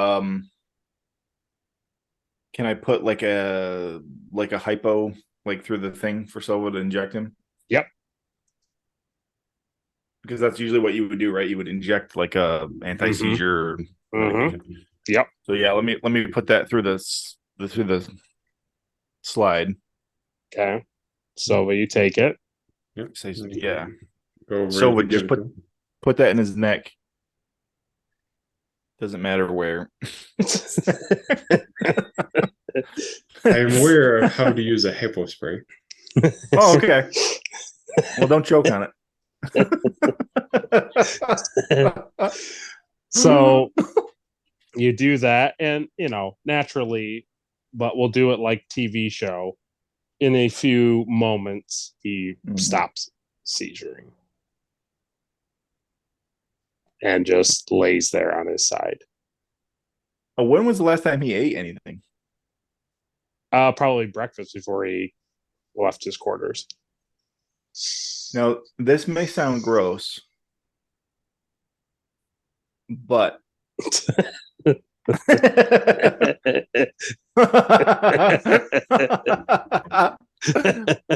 Can I put like a hypo like through the thing for Sova to inject him? Yep. Because that's usually what you would do, right? You would inject like a anti-seizure. Yep. So yeah, let me put that through the slide. Okay. So you take it. Yep. Yeah. Go over So it would and just give it to him. put that in his neck. Doesn't matter where. I am aware of how to use a hypo spray. Oh, okay. Well, don't choke on it. So you do that, and naturally, but we'll do it like TV show. In a few moments, he stops seizuring and just lays there on his side. When was the last time he ate anything? Probably breakfast before he left his quarters. Now, this may sound gross, but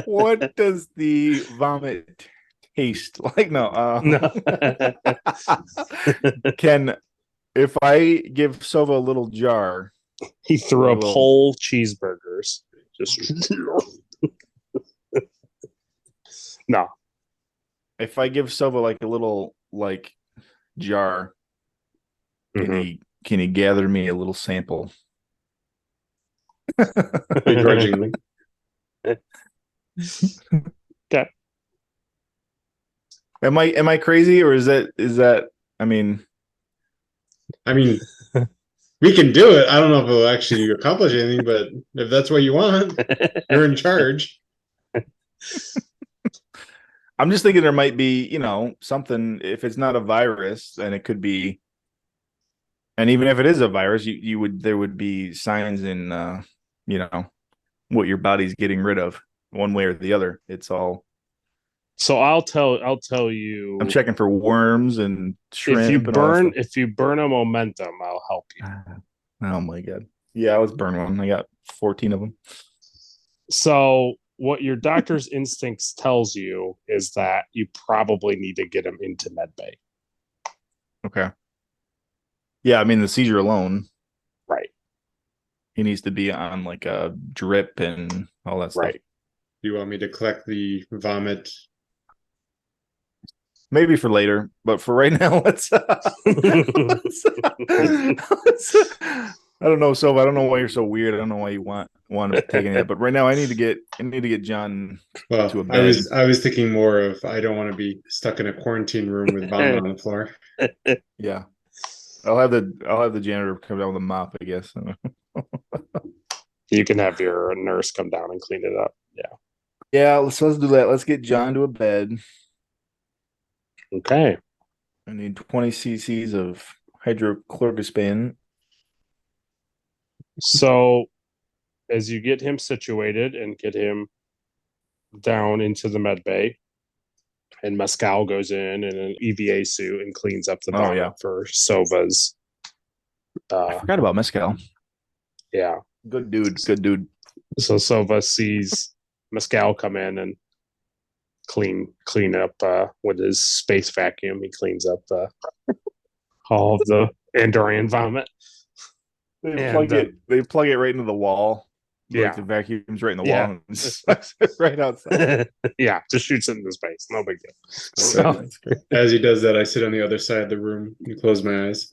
what does the vomit taste like? No. If I give Sova a little jar, he threw up whole cheeseburgers. Just no. If I give Sova like a little jar, can he gather me a little sample? Begrudgingly. Okay. Am I crazy, or is that I mean we can do it. I don't know if it'll actually accomplish anything, but if that's what you want, you're in charge. I'm just thinking there might be, something. If it's not a virus, and it could be, and even if it is a virus, there would be signs in what your body's getting rid of, one way or the other. It's all. So I'll tell you. I'm checking for worms and shrimp. If you burn a momentum, I'll help you. Oh my god! Yeah, I was burned one. I got 14 of them. So what your doctor's instincts tells you is that you probably need to get him into medbay. Okay. Yeah, I mean the seizure alone. Right. He needs to be on like a drip and all that stuff. Right. Do you want me to collect the vomit? Maybe for later, but for right now, let's I don't know, so I don't know why you're so weird. I don't know why you want to take it, but right now I need to get Jhon to a bed. I was thinking more of I don't want to be stuck in a quarantine room with vomit on the floor. Yeah. I'll have the janitor come down with a mop, I guess. You can have your nurse come down and clean it up. Yeah. Yeah, let's do that. Let's get Jhon to a bed. Okay. I need 20 cc's of hydrochloroquine. So as you get him situated and get him down into the med bay, and Mescal goes in an EVA suit and cleans up the vomit for Sova's. I forgot about Mescal. Yeah. Good dude. So Sova sees Mescal come in and clean up with his space vacuum. He cleans up all of the Andorian vomit. They plug it right into the wall. Yeah, like the vacuum's right in the wall and sucks it right outside. Yeah, just shoots it into space. No big deal. So, as he does that, I sit on the other side of the room and close my eyes.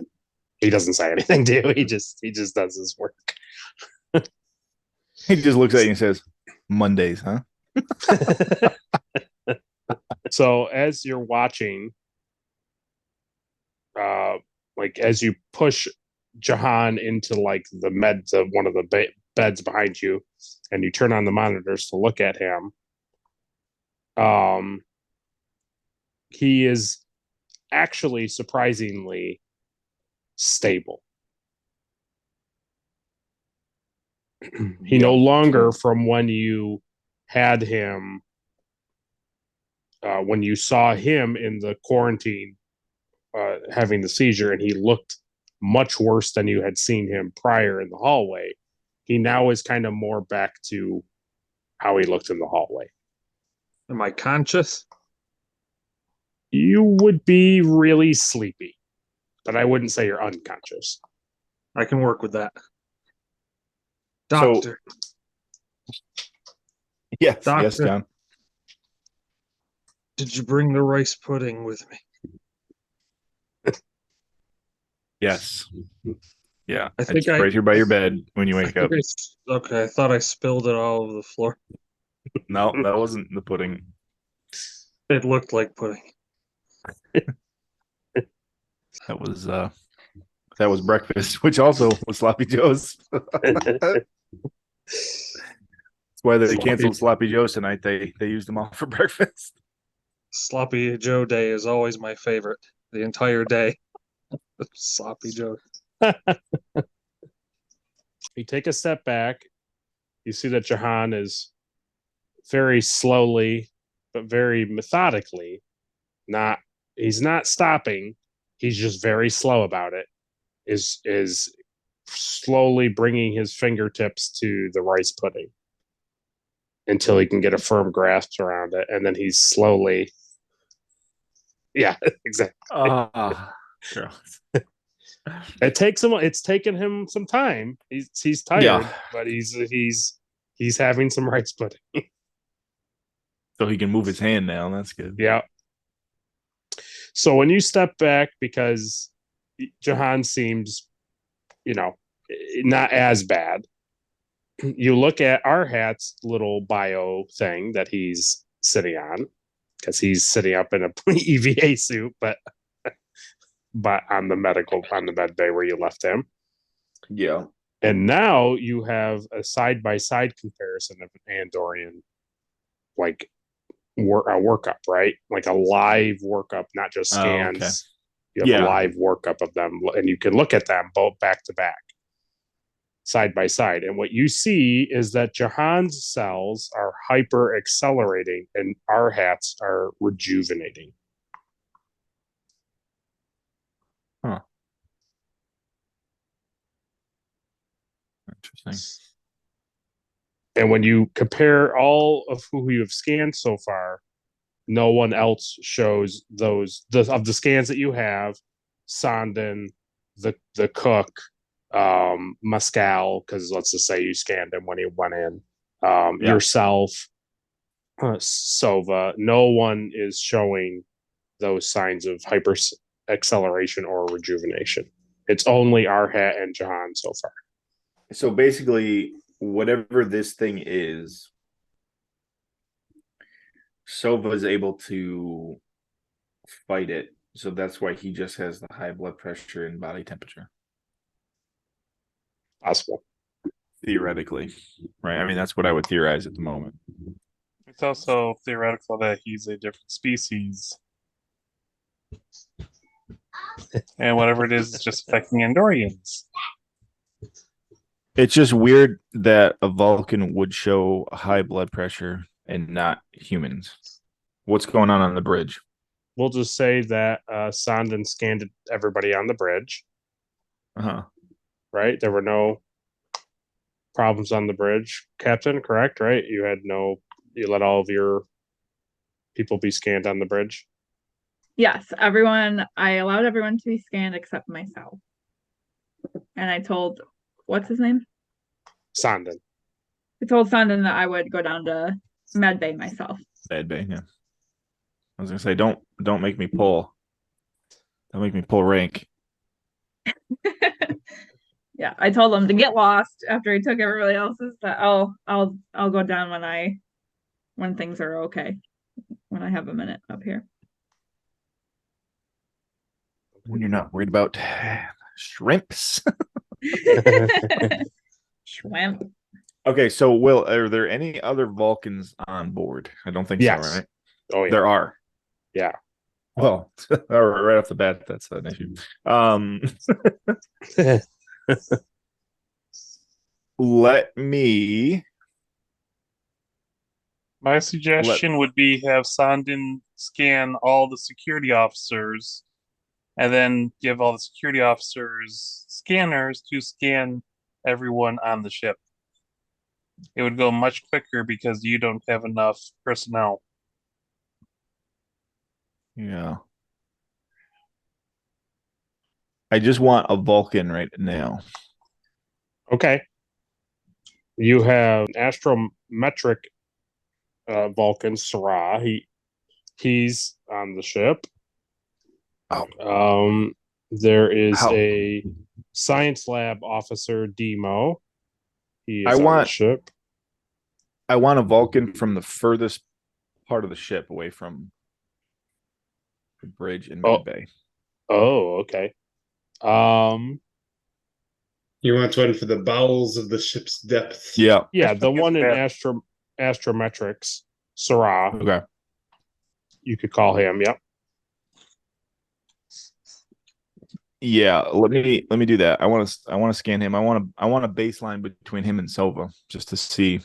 He doesn't say anything to you. He just does his work. He just looks at you and says, "Mondays, huh?" So as you're watching, as you push Jhon into one of the beds behind you, and you turn on the monitors to look at him, he is actually surprisingly stable. He no longer, from when you had him, when you saw him in the quarantine having the seizure, and he looked much worse than you had seen him prior in the hallway. he now is kind of more back to how he looked in the hallway. Am I conscious? You would be really sleepy, but I wouldn't say you're unconscious. I can work with that. So- Doctor, Yes, Doctor. yes, Jhon. did you bring the rice pudding with me? Yes. Yeah. I think It's right here by your bed when you I wake up. think okay, I thought I spilled it all over the floor. No, that wasn't the pudding. It looked like pudding. That was breakfast, which also was Sloppy Joe's. That's why they canceled Sloppy Joe's tonight. They used them all for breakfast. Sloppy Joe Day is always my favorite. The entire day. Sloppy Joe. You take a step back. You see that Jhon is very slowly, but very methodically, he's not stopping. He's just very slow about it. Is slowly bringing his fingertips to the rice pudding until he can get a firm grasp around it, and then he's slowly. Yeah, exactly. It's taken him some time. He's tired, but he's having some rice pudding. So he can move his hand now. That's good. Yeah. So when you step back, because Jhon seems, not as bad, you look at Arhat's little bio thing that he's sitting on, because he's sitting up in a EVA suit, but on the med bay where you left him. Yeah. And now you have a side-by-side comparison of an Andorian, like a workup, right? Like a live workup, not just scans. Okay. You have a live workup of them, and you can look at them both back to back, side by side. And what you see is that Jhon's cells are hyper accelerating and Arhat's are rejuvenating. Huh. Interesting. And when you compare all of who you have scanned so far, no one else shows those of the scans that you have. Sandin, the cook, Mescal, because let's just say you scanned him when he went in. Yourself, Sova. No one is showing those signs of hyper acceleration or rejuvenation. It's only Arhat and Jhon so far. So basically, whatever this thing is, Sova is able to fight it. So that's why he just has the high blood pressure and body temperature. Possible. Theoretically. Right? I mean, that's what I would theorize at the moment. It's also theoretical that he's a different species. And whatever it is just affecting Andorians. It's just weird that a Vulcan would show high blood pressure and not humans. What's going on the bridge? We'll just say that Sandin scanned everybody on the bridge. Uh-huh. Right? There were no problems on the bridge, Captain, correct? Right? You let all of your people be scanned on the bridge? Yes, I allowed everyone to be scanned except myself. And I told, what's his name? Sandin. I told Sandin that I would go down to med bay myself. Med bay, yeah. I was gonna say, don't make me pull. Don't make me pull rank. Yeah, I told him to get lost after he took everybody else's. That I'll go down when things are okay. When I have a minute up here. When you're not worried about shrimps. Shrimp. Okay, so Will, are there any other Vulcans on board? I don't think so, right? Oh yeah. There are. Yeah. Well, right off the bat, that's an issue. Let me. My suggestion would be have Sandin scan all the security officers and then give all the security officers scanners to scan everyone on the ship. It would go much quicker because you don't have enough personnel. Yeah. I just want a Vulcan right now. Okay. You have astrometric Vulcan, Sarah. He's on the ship. There is a science lab officer, Demo. He is on the ship. I want a Vulcan from the furthest part of the ship away from the bridge in Mid Bay. Oh, okay. You want one for the bowels of the ship's depth. Yeah. Yeah, the one in astrometrics, Sarah. Okay. You could call him, yep. Yeah, let me do that. I want to scan him. I want a baseline between him and Sova just to see.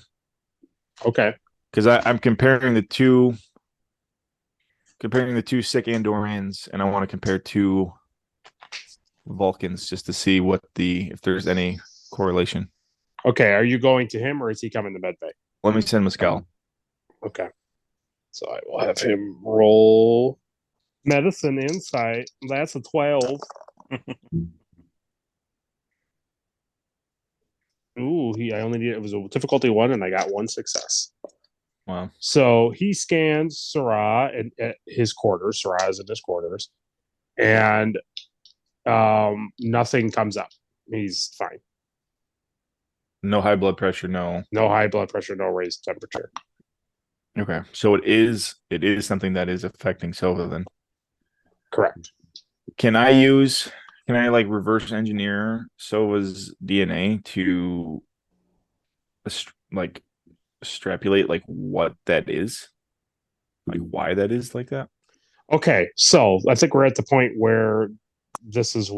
Okay. Because I'm comparing the two sick Andorians, and I want to compare two Vulcans just to see if there's any correlation. Okay, are you going to him or is he coming to Med Bay? Let me send Mescal. Okay. So I will have him roll medicine insight. That's a 12. Ooh, I only needed, it was a difficulty 1 and I got 1 success. Wow. So he scans Sarah at his quarters. Sarah is in his quarters. And nothing comes up. He's fine. No high blood pressure, no high blood pressure, no raised temperature. Okay. So it is something that is affecting Sova then. Correct. Can I like reverse engineer Sova's DNA to like extrapolate like what that is? Like why that is like that? Okay, so I think we're at the point where this is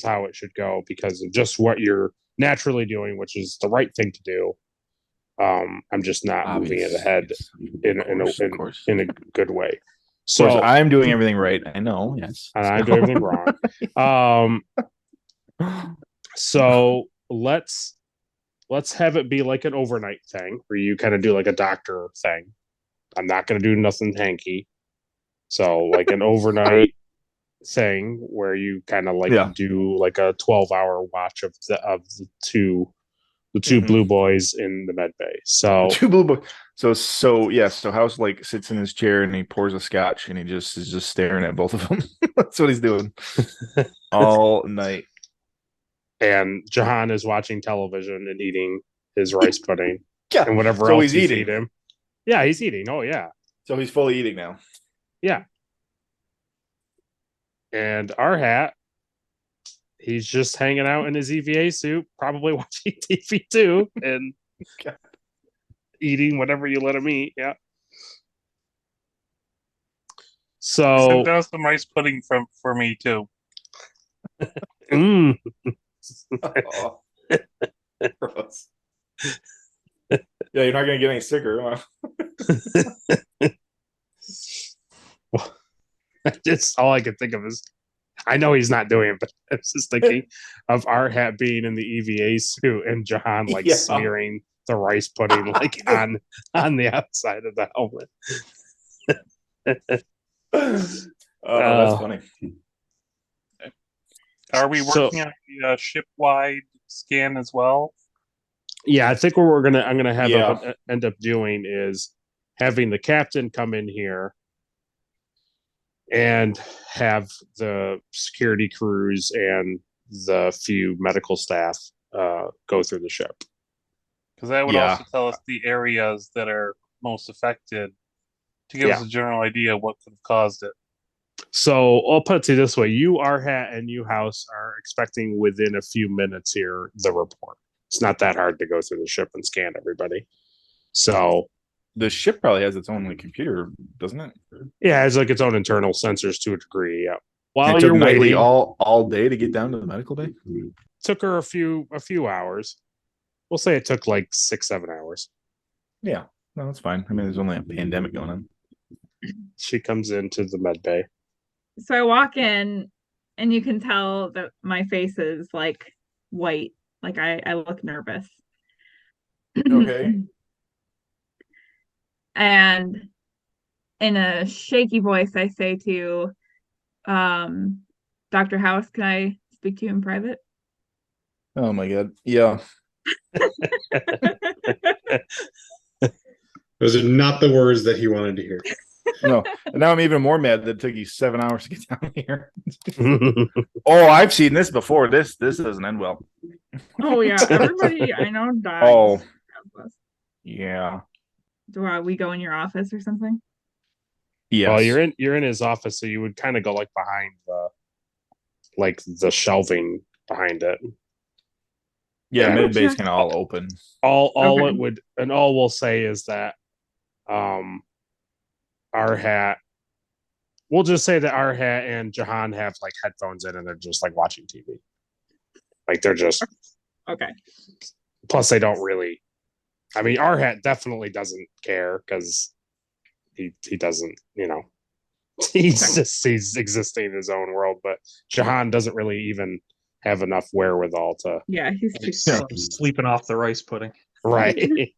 how it should go because of just what you're naturally doing, which is the right thing to do. I'm just not moving it ahead in a good way. So I'm doing everything right. I know, yes. And I'm doing everything wrong. So let's have it be like an overnight thing where you kind of do like a doctor thing. I'm not going to do nothing hanky. So like an overnight thing where you kind of like do like a 12-hour watch of the two blue boys in the Med Bay. So two blue boys. So House like sits in his chair and he pours a scotch and he just is just staring at both of them. That's what he's doing all night. And Jhon is watching television and eating his rice pudding and whatever else he's eating. Him. Yeah, he's eating. Oh yeah. So he's fully eating now. Yeah. And Arhat, he's just hanging out in his EVA suit, probably watching TV too, and eating whatever you let him eat. Yeah. So send down some rice pudding for me too. Gross. Yeah, you're not gonna get any sicker. Just all I can think of is, I know he's not doing it, but I was just thinking of Arhat being in the EVA suit and Jhon like smearing the rice pudding like on the outside of the helmet. That's funny. Are we working on the ship-wide scan as well? Yeah, I think what I'm gonna have end up doing is having the captain come in here and have the security crews and the few medical staff go through the ship. Because that would also tell us the areas that are most affected to give us a general idea of what could have caused it. So I'll put it to you this way. You, Arhat, and you, House, are expecting within a few minutes here the report. It's not that hard to go through the ship and scan everybody. So the ship probably has its own like computer, doesn't it? Yeah, it has like its own internal sensors to a degree. Yeah. While you're waiting all day to get down to the medical bay, took her a few hours. We'll say it took like 6-7 hours. Yeah, no, that's fine. I mean, there's only a pandemic going on. She comes into the Med Bay. So I walk in, and you can tell that my face is like white. Like I look nervous. Okay. And in a shaky voice, I say to Dr. House, can I speak to you in private? Oh my god. Yeah. Those are not the words that he wanted to hear. No. And now I'm even more mad that it took you 7 hours to get down here. Oh, I've seen this before. This doesn't end well. Oh yeah, everybody I know dies. Oh. Yeah. Do we go in your office or something? Yes. Well, you're in his office, so you would kind of go like behind the shelving behind it. Yeah, Yeah, mid base sure. can all open. All Okay. it would, and all we'll say is that Arhat, we'll just say that Arhat and Jhon have like headphones in and they're just like watching TV. Like they're just Okay. plus they don't really, I mean, Arhat definitely doesn't care because he doesn't, he's existing in his own world, but Jhon doesn't really even have enough wherewithal to Yeah, he's too Sleeping off the rice pudding. right.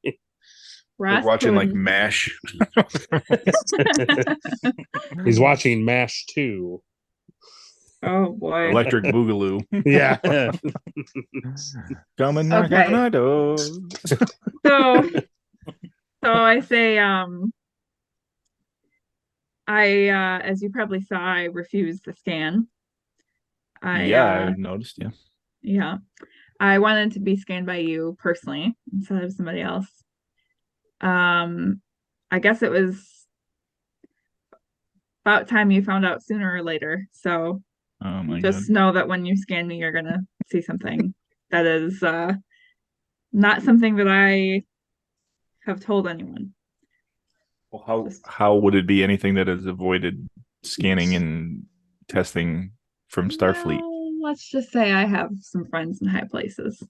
We're watching like MASH. He's watching MASH 2. Oh boy. Electric Boogaloo. Yeah. Coming knock Okay. on our door. So I say as you probably saw, I refused the scan. I noticed, yeah. Yeah. I wanted to be scanned by you personally instead of somebody else. I guess it was about time you found out sooner or later. So Oh my just god. know that when you scan me, you're gonna see something that is not something that I have told anyone. Well, how would it be anything that has avoided scanning and testing from Starfleet? Well, let's just say I have some friends in high places.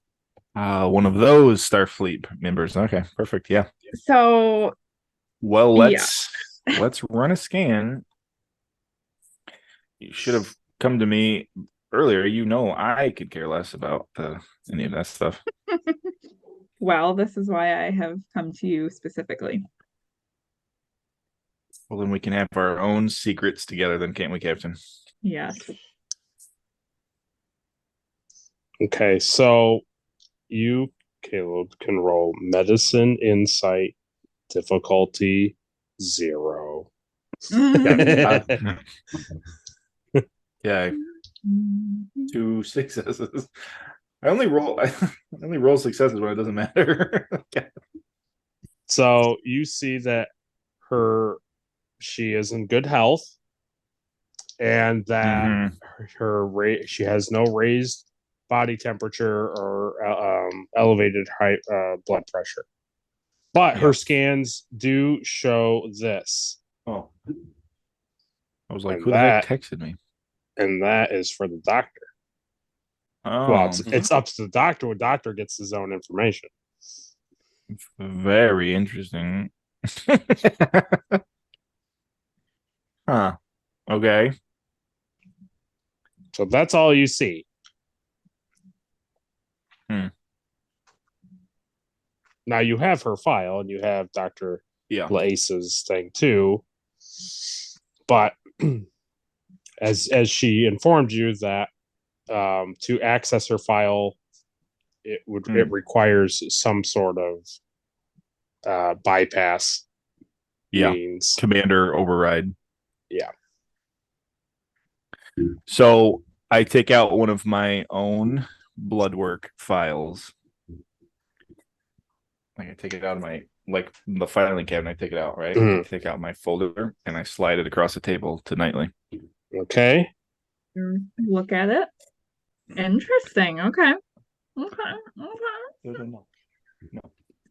One of those Starfleet members. Okay, perfect. Yeah. So Well, let's run a scan. You should have come to me earlier. I could care less about any of that stuff. well, this is why I have come to you specifically. Well, then we can have our own secrets together, then, can't we, Captain? Yes. Okay, so you, Caleb, can roll medicine, insight, difficulty 0. Yeah. 2 successes. I only roll successes when it doesn't matter. Okay. So you see that she is in good health, and that she has no raised body temperature or elevated high blood pressure. But her scans do show this. Oh. I was like, And who the heck texted me? And that is for the doctor. Oh. Well, it's up to the doctor. The doctor gets his own information. Very interesting. Huh. Okay. So that's all you see. Now you have her file and you have Dr. Lace's thing too. But as she informed you that to access her file, it requires some sort of bypass means. Commander override. Yeah. So I take out one of my own blood work files. Like I take it out of like the filing cabinet, I take it out, right? I take out my folder and I slide it across the table to Knightley. Okay. Look at it. Interesting. Okay. No.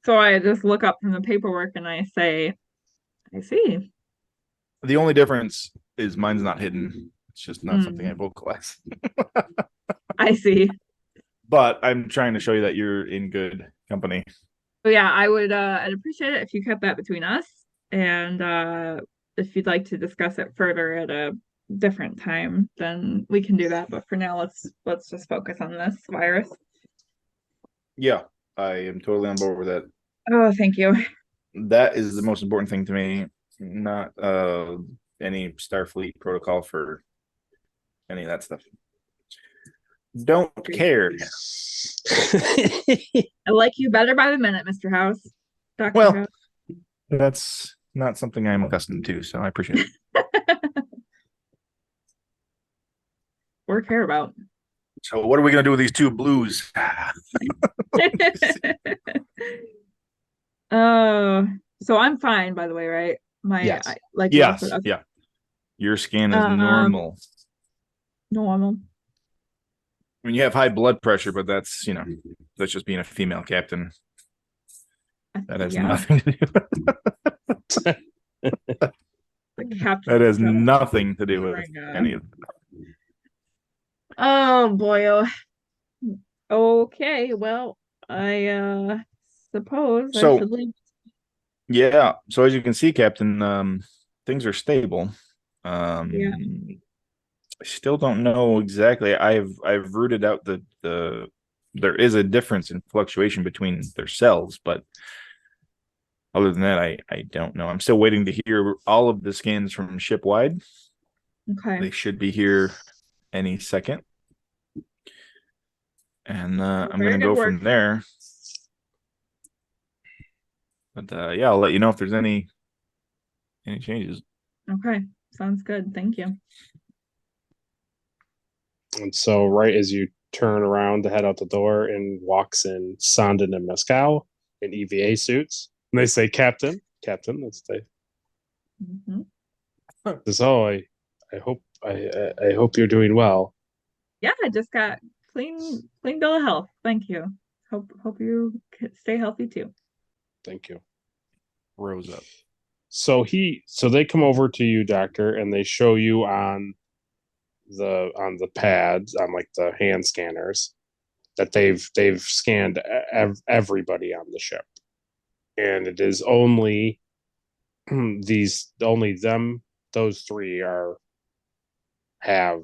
So I just look up from the paperwork and I say, I see. The only difference is mine's not hidden. It's just not something I vocalize. I see. But I'm trying to show you that you're in good company. So yeah, I'd appreciate it if you kept that between us. And if you'd like to discuss it further at a different time, then we can do that. But for now, let's just focus on this virus. Yeah, I am totally on board with that. Oh, thank you. That is the most important thing to me, not any Starfleet protocol for any of that stuff. Don't care. I like you better by the minute, Mr. House. Dr. Well, House. that's not something I'm accustomed to, so I appreciate it. Or care about. So what are we gonna do with these two blues? So I'm fine, by the way, right? Yes. Yes. Yeah. Your scan is normal. Normal. I mean, you have high blood pressure, but that's that's just being a female captain. That has nothing to do with that has nothing to do with any of that. Oh boy. Oh. Okay, well, I suppose I should leave. Yeah. So as you can see, Captain, things are stable. Yeah. I still don't know exactly. I've rooted out the there is a difference in fluctuation between their cells, but other than that, I don't know. I'm still waiting to hear all of the scans from shipwide. Okay. They should be here any second. And I'm going to go from there. But yeah, I'll let you know if there's any changes. Okay. Sounds good. Thank you. And so right as you turn around to head out the door, and walks in Sandin and Mescal in EVA suits. And they say, Captain, let's say. So I hope you're doing well. Yeah, I just got clean bill of health. Thank you. Hope you stay healthy too. Thank you. Rose up. So they come over to you, Doctor, and they show you on the pads, on like the hand scanners, that they've scanned everybody on the ship, and it is only those three have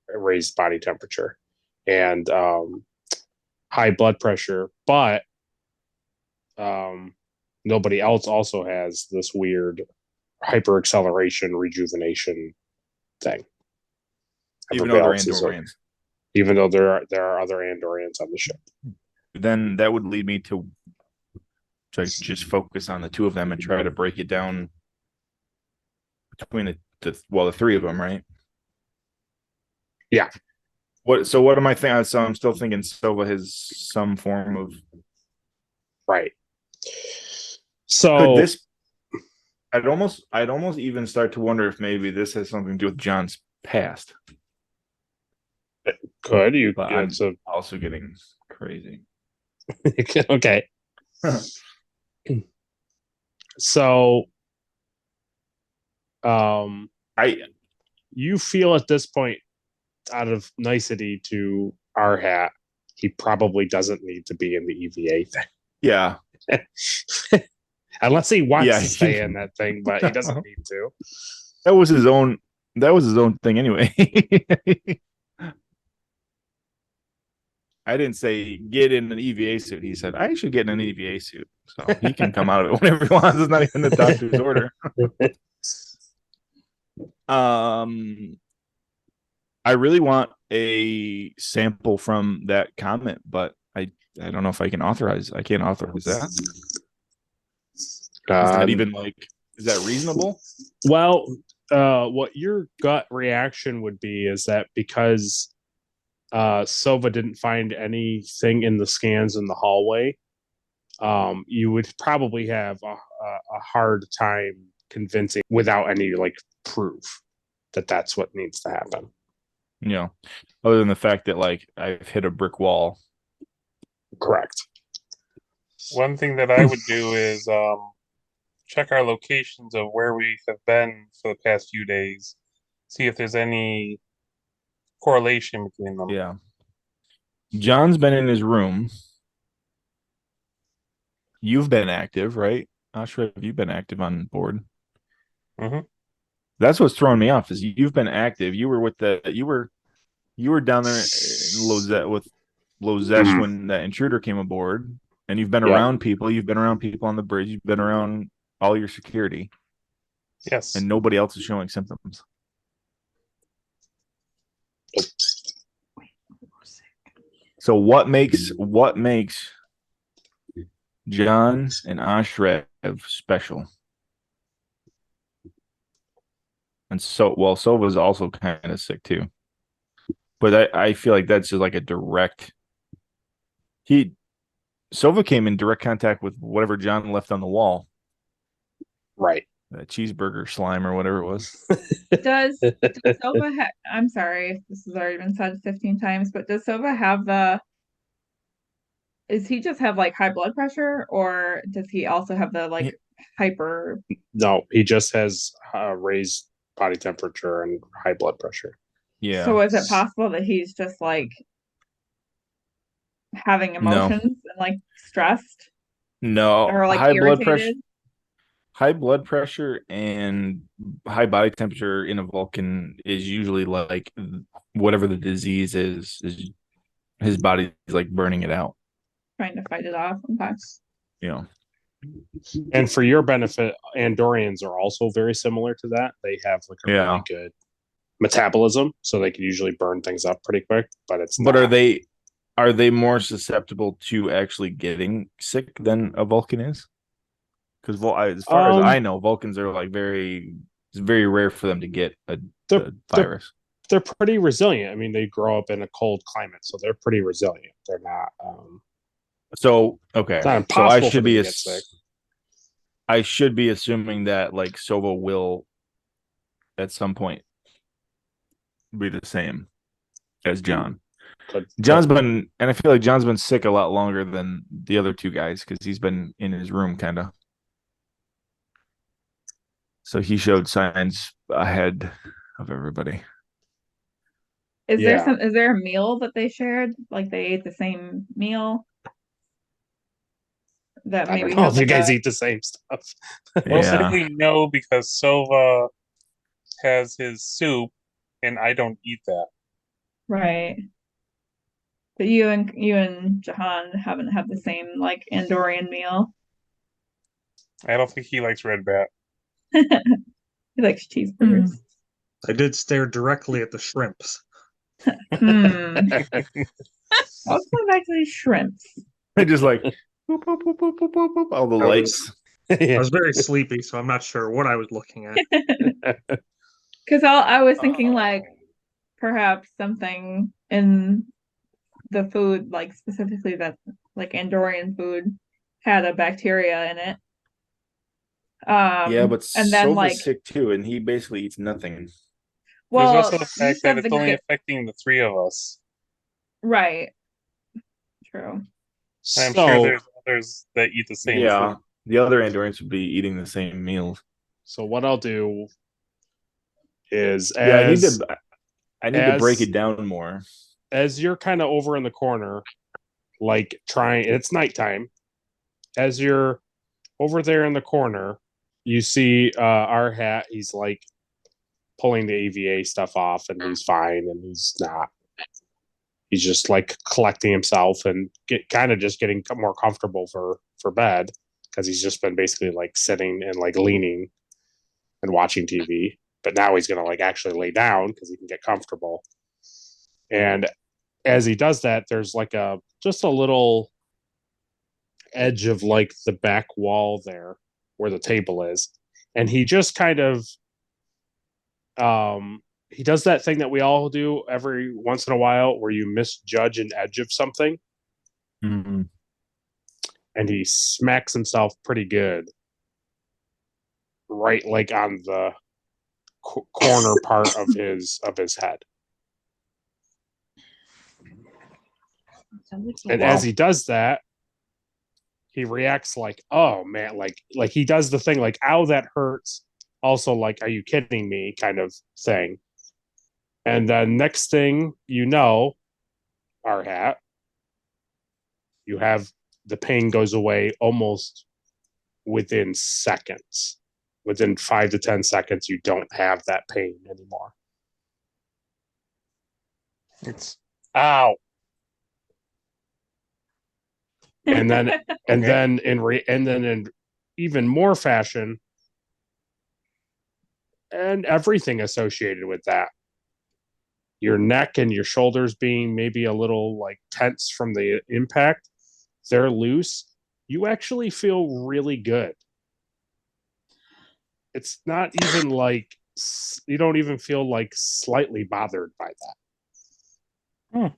raised body temperature and high blood pressure, but nobody else also has this weird hyperacceleration rejuvenation thing. Even though they're Andorians. Even though there are other Andorians on the ship. Then that would lead me to just focus on the two of them and try to break it down between the three of them, right? Yeah. What am I thinking? So I'm still thinking Silva has some form of right. So I'd almost even start to wonder if maybe this has something to do with Jhon's past. It could you? But I'm also getting crazy. Okay. So, you feel at this point, out of nicety to Arhat, he probably doesn't need to be in the EVA thing. Yeah. Unless he wants to stay in that thing, but he doesn't need to. That was his own thing anyway. I didn't say get in an EVA suit. He said I should get in an EVA suit, so he can come out of it whenever he wants. It's not even the doctor's order. I really want a sample from that comment, but I don't know if I can authorize. I can't authorize that. Is that reasonable? Well, what your gut reaction would be is that because Silva didn't find anything in the scans in the hallway, you would probably have a hard time convincing without any proof that that's what needs to happen. Other than the fact that I've hit a brick wall. Correct. One thing that I would do is check our locations of where we have been for the past few days, see if there's any correlation between them. Yeah. Jhon's been in his room. You've been active, right? Not sure if you've been active on board. Mm-hmm. That's what's throwing me off. Is you've been active. You were you were down there in Lozette with Lozesh when the intruder came aboard. And you've been around people. You've been around people on the bridge. You've been around all your security. Yes. And nobody else is showing symptoms. So what makes Jhon and Ashrev special? And so, well, Sova's also kind of sick too. But I feel like that's just like a direct. Sova came in direct contact with whatever Jhon left on the wall. Right. That cheeseburger slime or whatever it was. Does Sova have? I'm sorry if this has already been said 15 times, but does Sova have the? Is he just have like high blood pressure, or does he also have the like hyper? No, he just has raised body temperature and high blood pressure. Yeah. So is it possible that he's just like having emotions and like stressed? No. Or like high irritated? blood pressure. High blood pressure and high body temperature in a Vulcan is usually like whatever the disease is his body's like burning it out. Trying to fight it off. Okay. And for your benefit, Andorians are also very similar to that. They have like a really good metabolism, so they can usually burn things up pretty quick. But are they more susceptible to actually getting sick than a Vulcan is? Because as far as I know, Vulcans are like it's very rare for them to get a virus. They're pretty resilient. I mean, they grow up in a cold climate, so they're pretty resilient. They're not. So okay, it's not impossible so I I should be assuming that like Sova will at some point be the same as Jhon. John's been, and I feel like John's been sick a lot longer than the other two guys because he's been in his room kind of. So he showed signs ahead of everybody. Is there a meal that they shared? Like they ate the same meal? That maybe I don't know if you guys eat the same stuff. Most likely no, because Sova has his soup and I don't eat that. Right. But you and Jhon haven't had the same like Andorian meal. I don't think he likes red bat. He likes cheeseburgers. I did stare directly at the shrimps. Let's go back to these shrimps. I just like boop, boop, boop, boop, boop, boop, boop, all the lights. I was very sleepy, so I'm not sure what I was looking at. Because I was thinking like perhaps something in the food, like specifically that like Andorian food had a bacteria in it. Yeah, but and then Sova's like sick too, and he basically eats nothing. Well, there's also the fact that it's only affecting the three of us. Right. True. I'm sure there's others that eat the same food. The other Andorians would be eating the same meals. So what I'll do is I need to break it down more. As you're kind of over in the corner, like it's nighttime. As you're over there in the corner, you see Arhat. He's like pulling the AVA stuff off, and he's fine, and he's not. He's just like collecting himself and just getting more comfortable for bed because he's just been basically like sitting and like leaning and watching TV. But now he's gonna like actually lay down because he can get comfortable. And as he does that, there's like just a little edge of like the back wall there where the table is, and he just kind of he does that thing that we all do every once in a while where you misjudge an edge of something. Mm-hmm. And he smacks himself pretty good right like on the corner part of his head. And as he does that, he reacts like, oh man, like he does the thing like, ow, that hurts. Also like, are you kidding me kind of thing. And then next thing you know, Arhat, you have the pain goes away almost within seconds. Within 5 to 10 seconds, you don't have that pain anymore. It's ow. and then in even more fashion, and everything associated with that. Your neck and your shoulders being maybe a little like tense from the impact, they're loose. You actually feel really good. It's not even like you don't even feel like slightly bothered by that.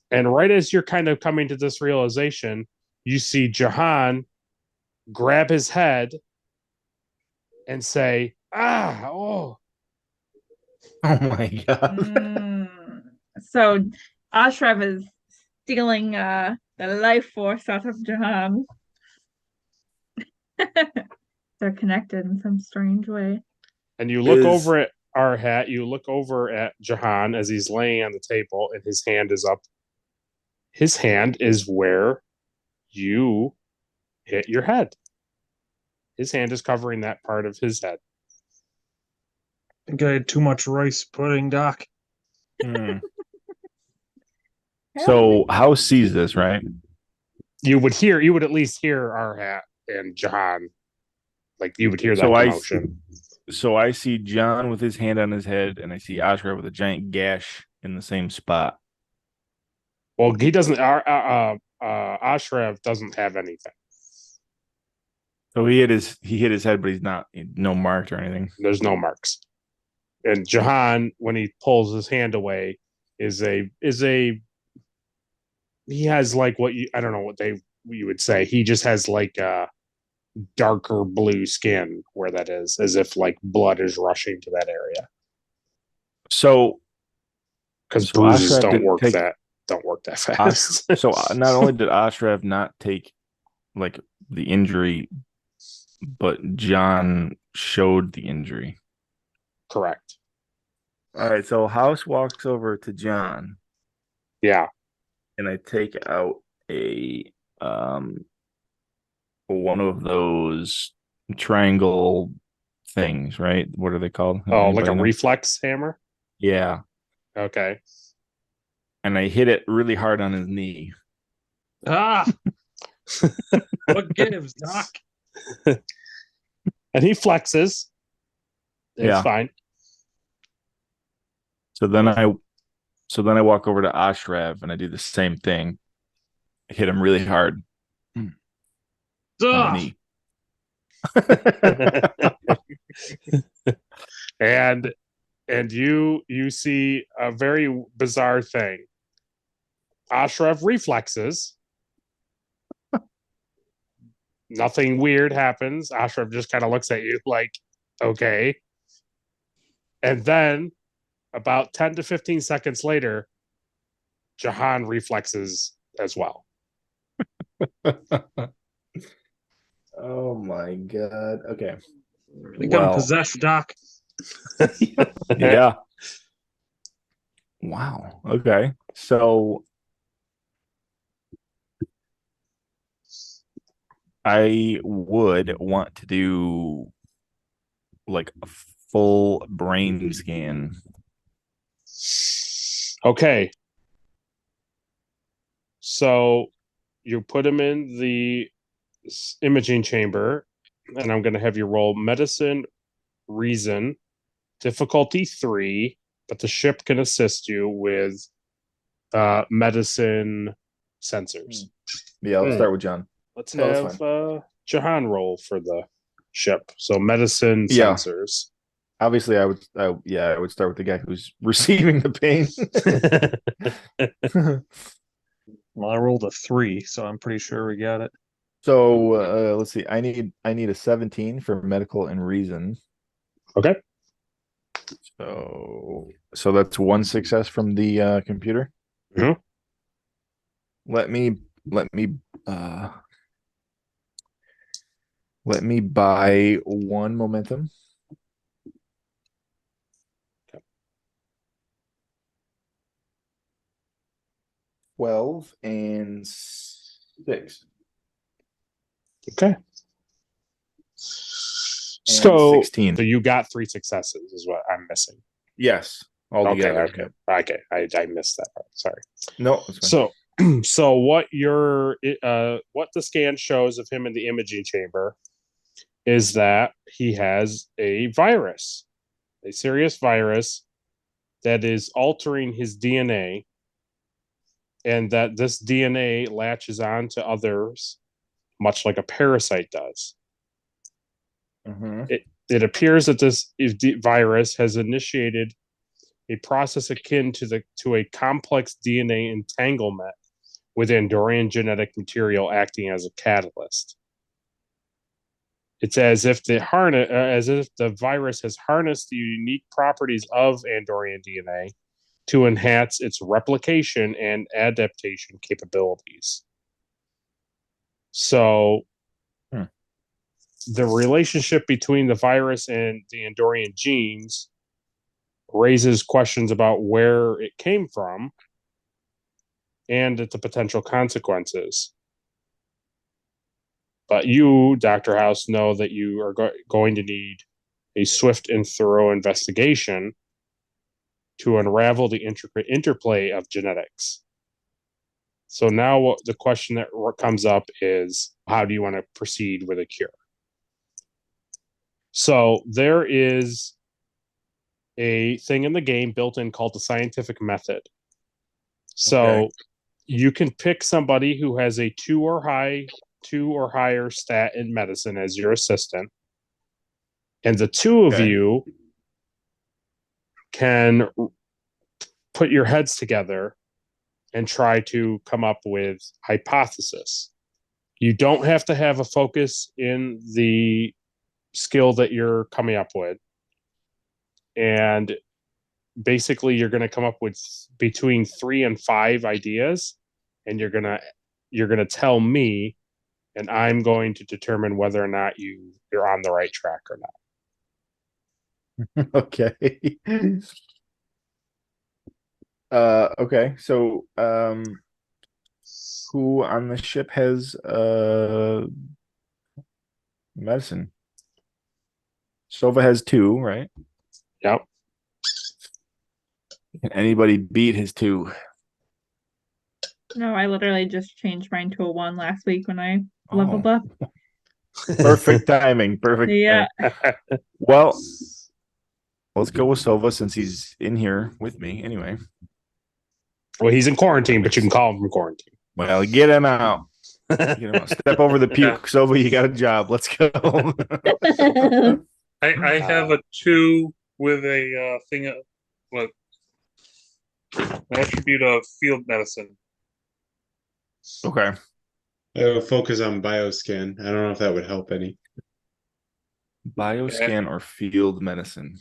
And right as you're kind of coming to this realization, you see Jhon grab his head and say, oh. Oh my god. So Ashraf is stealing the life force out of Jhon. They're connected in some strange way. And you look over at Arhat, you look over at Jhon as he's laying on the table and his hand is up. His hand is where you hit your head. His hand is covering that part of his head. I think I had too much rice pudding, Doc. So House sees this, right? You would at least hear Arhat and Jhon. Like you would hear that commotion. So I see Jhon with his hand on his head, and I see Ashraf with a giant gash in the same spot. Well, he doesn't. Ashraf doesn't have anything. So he hit his head, but he's not no marked or anything. There's no marks. And Jhon, when he pulls his hand away, he has like I don't know what you would say. He just has like a darker blue skin where that is, as if like blood is rushing to that area. So, because bruises don't work that fast. So not only did Ashraf not take like the injury, but Jhon showed the injury. Correct. All right, so House walks over to Jhon. Yeah. And I take out a one of those triangle things, right? What are they called? Like a reflex hammer? Yeah. Okay. And I hit it really hard on his knee. What gives, Doc? And he flexes. It's fine. So then I walk over to Ashraf and I do the same thing. I hit him really hard. On the knee. and you see a very bizarre thing. Ashraf reflexes. Nothing weird happens. Ashraf just kind of looks at you like, okay. And then about 10 to 15 seconds later, Jhon reflexes as well. Oh my god. Okay. I think I'm possessed, Doc. Yeah. Wow. Okay. So I would want to do like a full brain scan. Okay. So you put him in the imaging chamber, and I'm going to have you roll medicine, reason, difficulty 3, but the ship can assist you with medicine sensors. Yeah, I'll start with Jhon. Let's have Jhon roll for the ship. So medicine sensors. Obviously, I would start with the guy who's receiving the pain. Well, I rolled a 3, so I'm pretty sure we got it. So let's see. I need a 17 for medical and reason. Okay. So that's one success from the computer. Mm-hmm. Let me buy one momentum. Okay. 12 and 6. Okay. So 16. So you got 3 successes is what I'm missing. Yes. All together. Okay. I missed that part. Sorry. No. So So what the scan shows of him in the imaging chamber is that he has a virus, a serious virus that is altering his DNA, and that this DNA latches on to others, much like a parasite does. Mm-hmm. It appears that this virus has initiated a process akin to a complex DNA entanglement with Andorian genetic material acting as a catalyst. It's as if the virus has harnessed the unique properties of Andorian DNA to enhance its replication and adaptation capabilities. So, the relationship between the virus and the Andorian genes raises questions about where it came from and the potential consequences. But you, Dr. House, know that you are going to need a swift and thorough investigation to unravel the intricate interplay of genetics. So now the question that comes up is, how do you want to proceed with a cure? So there is a thing in the game built in called the scientific method. So you can pick somebody who has a 2 or higher stat in medicine as your assistant. And the two of you can put your heads together and try to come up with hypothesis. You don't have to have a focus in the skill that you're coming up with. And basically you're going to come up with between 3 and 5 ideas, and you're going to tell me, and I'm going to determine whether or not you're on the right track or not. Okay. Okay. So, who on the ship has medicine? Sova has 2, right? Yep. Can anybody beat his 2? No, I literally just changed mine to a 1 last week when I leveled up. Perfect timing. Perfect. Yeah. Timing. Well, let's go with Sova since he's in here with me anyway. Well, he's in quarantine, but you can call him from quarantine. Well, get him out. Get him out. Step over the puke. Sova, you got a job. Let's go. I have a 2 with a thing of what an attribute of field medicine. Okay. I have a focus on bioscan. I don't know if that would help any. Bioscan or field medicine?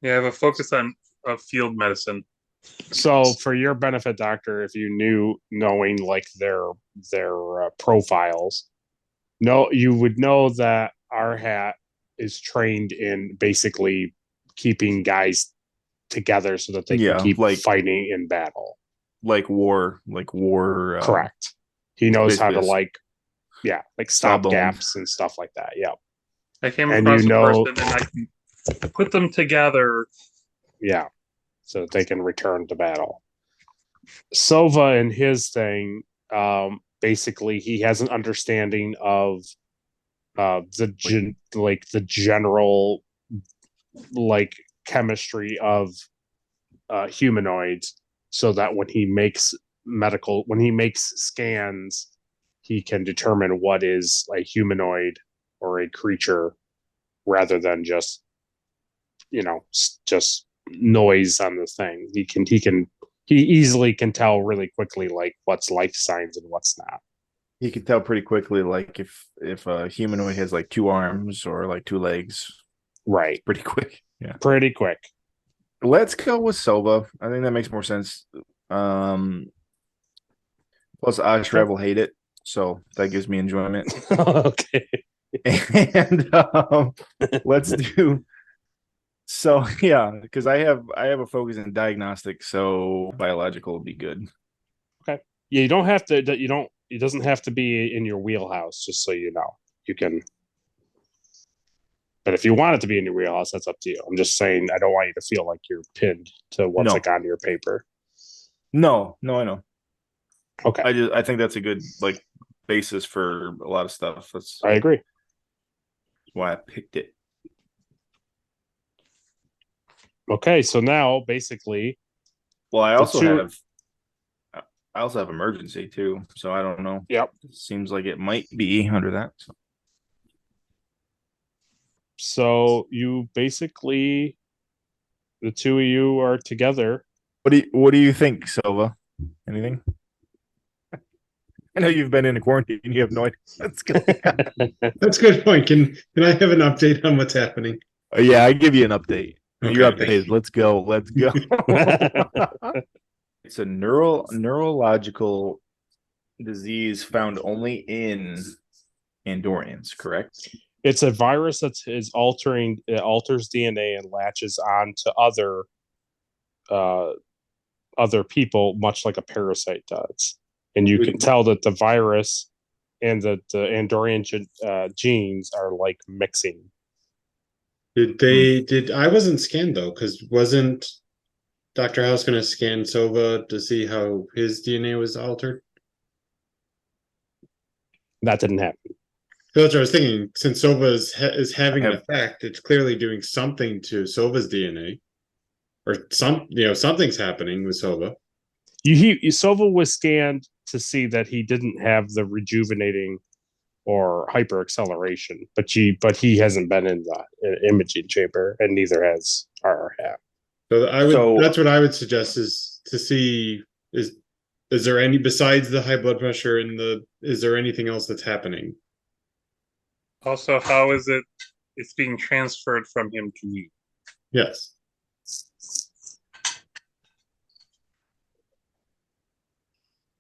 Yeah, I have a focus on field medicine. So, for your benefit, Doctor, if you knowing like their profiles, you would know that Arhat is trained in basically keeping guys together so that they can keep fighting in battle, like war. Correct. He knows how to stop gaps and stuff like that. Yeah. I came across a person and I can put them together. Yeah. So that they can return to battle. Sova and his thing, basically he has an understanding of the general chemistry of humanoids, so that when he makes scans, he can determine what is a humanoid or a creature rather than just noise on the thing. He easily can tell really quickly what's life signs and what's not. He can tell pretty quickly if a humanoid has 2 arms or 2 legs. Right. Pretty quick. Yeah. Pretty quick. Let's go with Sova. I think that makes more sense. Plus Ashrav will hate it, so that gives me enjoyment. Okay. And let's do because I have a focus in diagnostics, so biological would be good. Okay. Yeah, you don't have to. It doesn't have to be in your wheelhouse. Just so you know, you can. But if you want it to be in your wheelhouse, that's up to you. I'm just saying, I don't want you to feel like you're pinned to what's on your paper. No, I know. Okay. I think that's a good like basis for a lot of stuff. That's I agree. why I picked it. Okay, so now basically, Well, I The also two- have emergency too, so I don't know. yep. It seems like it might be under that. So you basically, the two of you are together. What do you think, Silva? Anything? I know you've been in a quarantine. You have no idea what's going on. That's a good point. Can I have an update on what's happening? Yeah, I give you an update. You're Okay. updated. Let's go. Let's go. It's a neurological disease found only in Andorians, correct? It's a virus that is alters DNA and latches on to other people, much like a parasite does. And you can tell that the virus and the Andorian genes are like mixing. I wasn't scanned though, because wasn't Dr. House going to scan Sova to see how his DNA was altered? That didn't happen. So that's what I was thinking. Since Sova is having an effect, it's clearly doing something to Sova's DNA, or something's happening with Sova. Sova was scanned to see that he didn't have the rejuvenating or hyper acceleration, but he hasn't been in the imaging chamber, and neither has Arhat. So that's what I would suggest, is to see is there any, besides the high blood pressure is there anything else that's happening? Also, how is it? It's being transferred from him to you. Yes.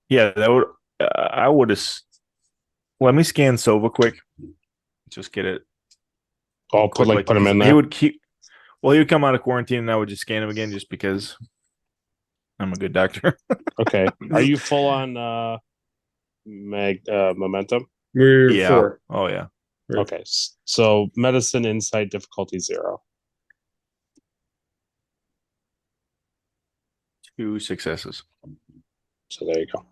Yeah, that would. I would have. Let me scan Sova quick. Just get it. I'll put him in there. He would keep. Well, he would come out of quarantine, and I would just scan him again, just because I'm a good doctor. Okay. Are you full on momentum? We're 4. Oh yeah. Okay. So medicine, insight, difficulty 0. 2 successes. So there you go.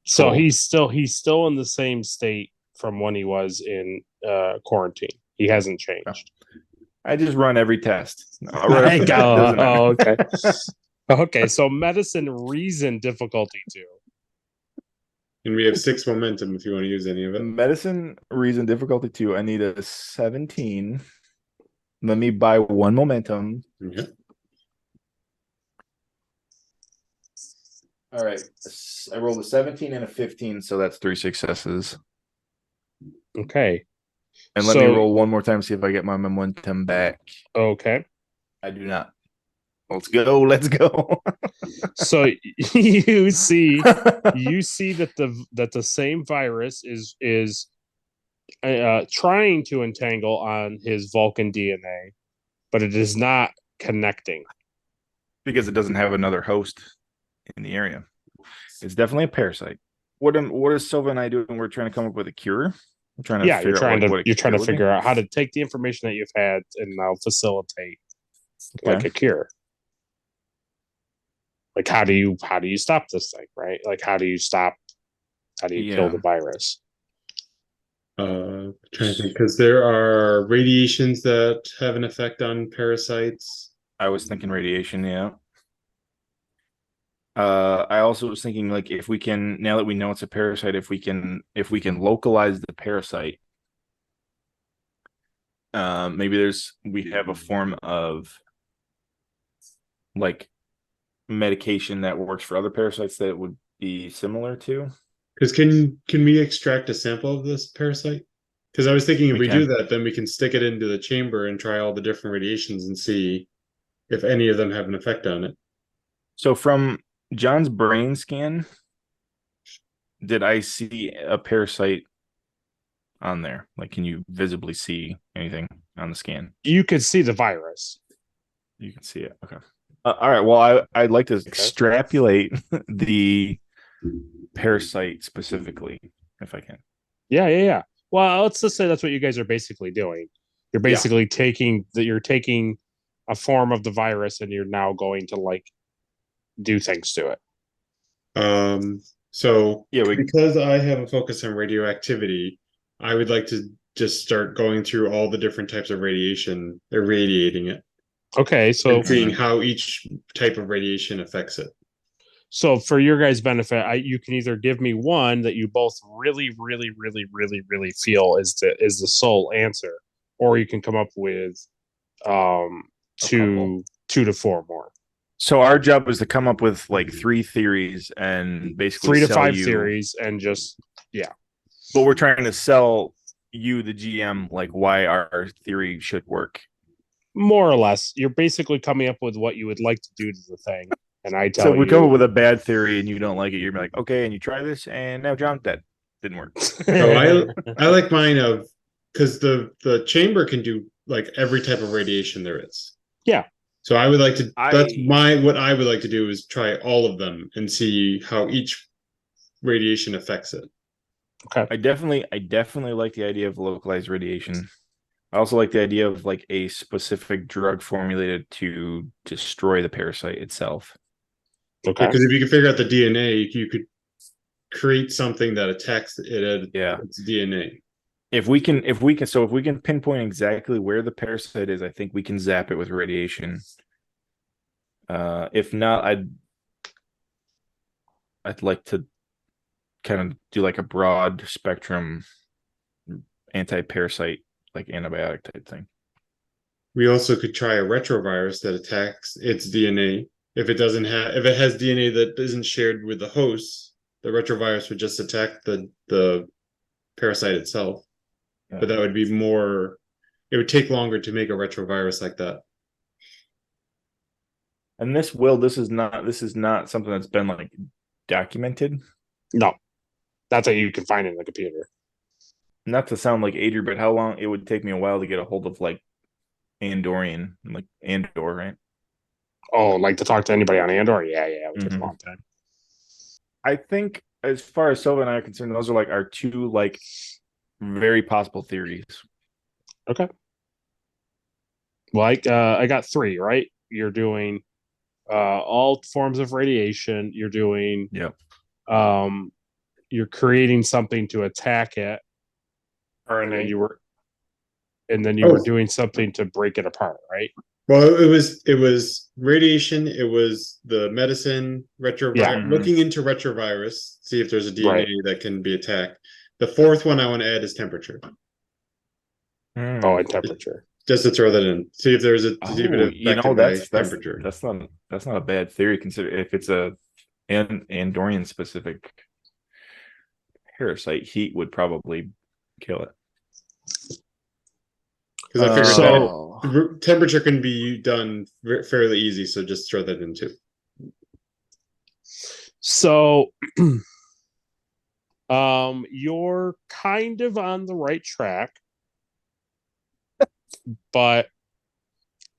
So he's still in the same state from when he was in quarantine. He hasn't changed. I just run every test. Okay. Okay, so medicine, reason, difficulty 2. And we have 6 momentum if you want to use any of it. Medicine, reason, difficulty 2. I need a 17. Let me buy 1 momentum. Okay. All right. I rolled a 17 and a 15, so that's 3 successes. Okay. And let me roll 1 more time, see if I get my momentum back. Okay. I do not. Let's go. Let's go. So you see that the same virus is trying to entangle on his Vulcan DNA, but it is not connecting because it doesn't have another host in the area. It's definitely a parasite. What is Silva and I doing? We're trying to come up with a cure. We're trying to you're trying to figure out how to take the information that you've had and now facilitate like a cure. Like how do you stop this thing, right? Like how do you kill the virus? Trying to think, because there are radiations that have an effect on parasites. I was thinking radiation, yeah. I also was thinking, like, if we can, now that we know it's a parasite, if we can localize the parasite, maybe we have a form of like medication that works for other parasites that would be similar to. Because can we extract a sample of this parasite? Because I was thinking if we do that, then we can stick it into the chamber and try all the different radiations and see if any of them have an effect on it. So from Jhon's brain scan, did I see a parasite on there? Like, can you visibly see anything on the scan? You could see the virus. You can see it. Okay. All right. Well, I'd like to extrapolate the parasite specifically, if I can. Yeah. Well, let's just say that's what you guys are basically doing. You're basically taking a form of the virus and you're now going to like do things to it. So Yeah, because I have a focus on radioactivity, I would like to just start going through all the different types of radiation, irradiating it, Okay, so and seeing how each type of radiation affects it. So for your guys' benefit, you can either give me one that you both really, really, really, really, really feel is the sole answer, or you can come up with two to four more. So our job is to come up with like 3 theories and basically 3 to sell 5 you, theories, and just but we're trying to sell you, the GM, like why our theory should work. More or less. You're basically coming up with what you would like to do to the thing, and I tell So you. we come up with a bad theory and you don't like it, you're like, okay, and you try this, and now Jhon, that didn't work. So I like mine of because the chamber can do like every type of radiation there is. Yeah. So I would like to. That's what I would like to do is try all of them and see how each radiation affects it. Okay. I definitely like the idea of localized radiation. I also like the idea of like a specific drug formulated to destroy the parasite itself. Okay. Because if you can figure out the DNA, you could create something that attacks its DNA. If we can pinpoint exactly where the parasite is, I think we can zap it with radiation. If not, I'd like to kind of do like a broad spectrum anti-parasite, like antibiotic type thing. We also could try a retrovirus that attacks its DNA. If it has DNA that isn't shared with the host, the retrovirus would just attack the parasite itself. Yeah. But that would be more. It would take longer to make a retrovirus like that. And this is not something that's been like documented. No, that's what you can find in the computer. Not to sound like Adrian, but how long it would take me a while to get a hold of like Andorian, like Andor, right? Oh, like to talk to anybody on Andor? Yeah, it would take a long time. I think as far as Silva and I are concerned, those are like our 2 like very possible theories. Okay. Like I got 3, right? You're doing all forms of radiation. You're doing you're creating something to attack it. And then you were doing something to break it apart, right? Well, it was radiation. It was the medicine retrovirus. Looking into retrovirus, see if there's a DNA that can be attacked. The 4th one I want to add is temperature. Oh, and temperature. Just to throw that in, see if there's a temperature. That's not a bad theory. Consider if it's a Andorian specific parasite, heat would probably kill it. Because I figured that temperature can be done fairly easy, so just throw that in too. So, you're kind of on the right track, but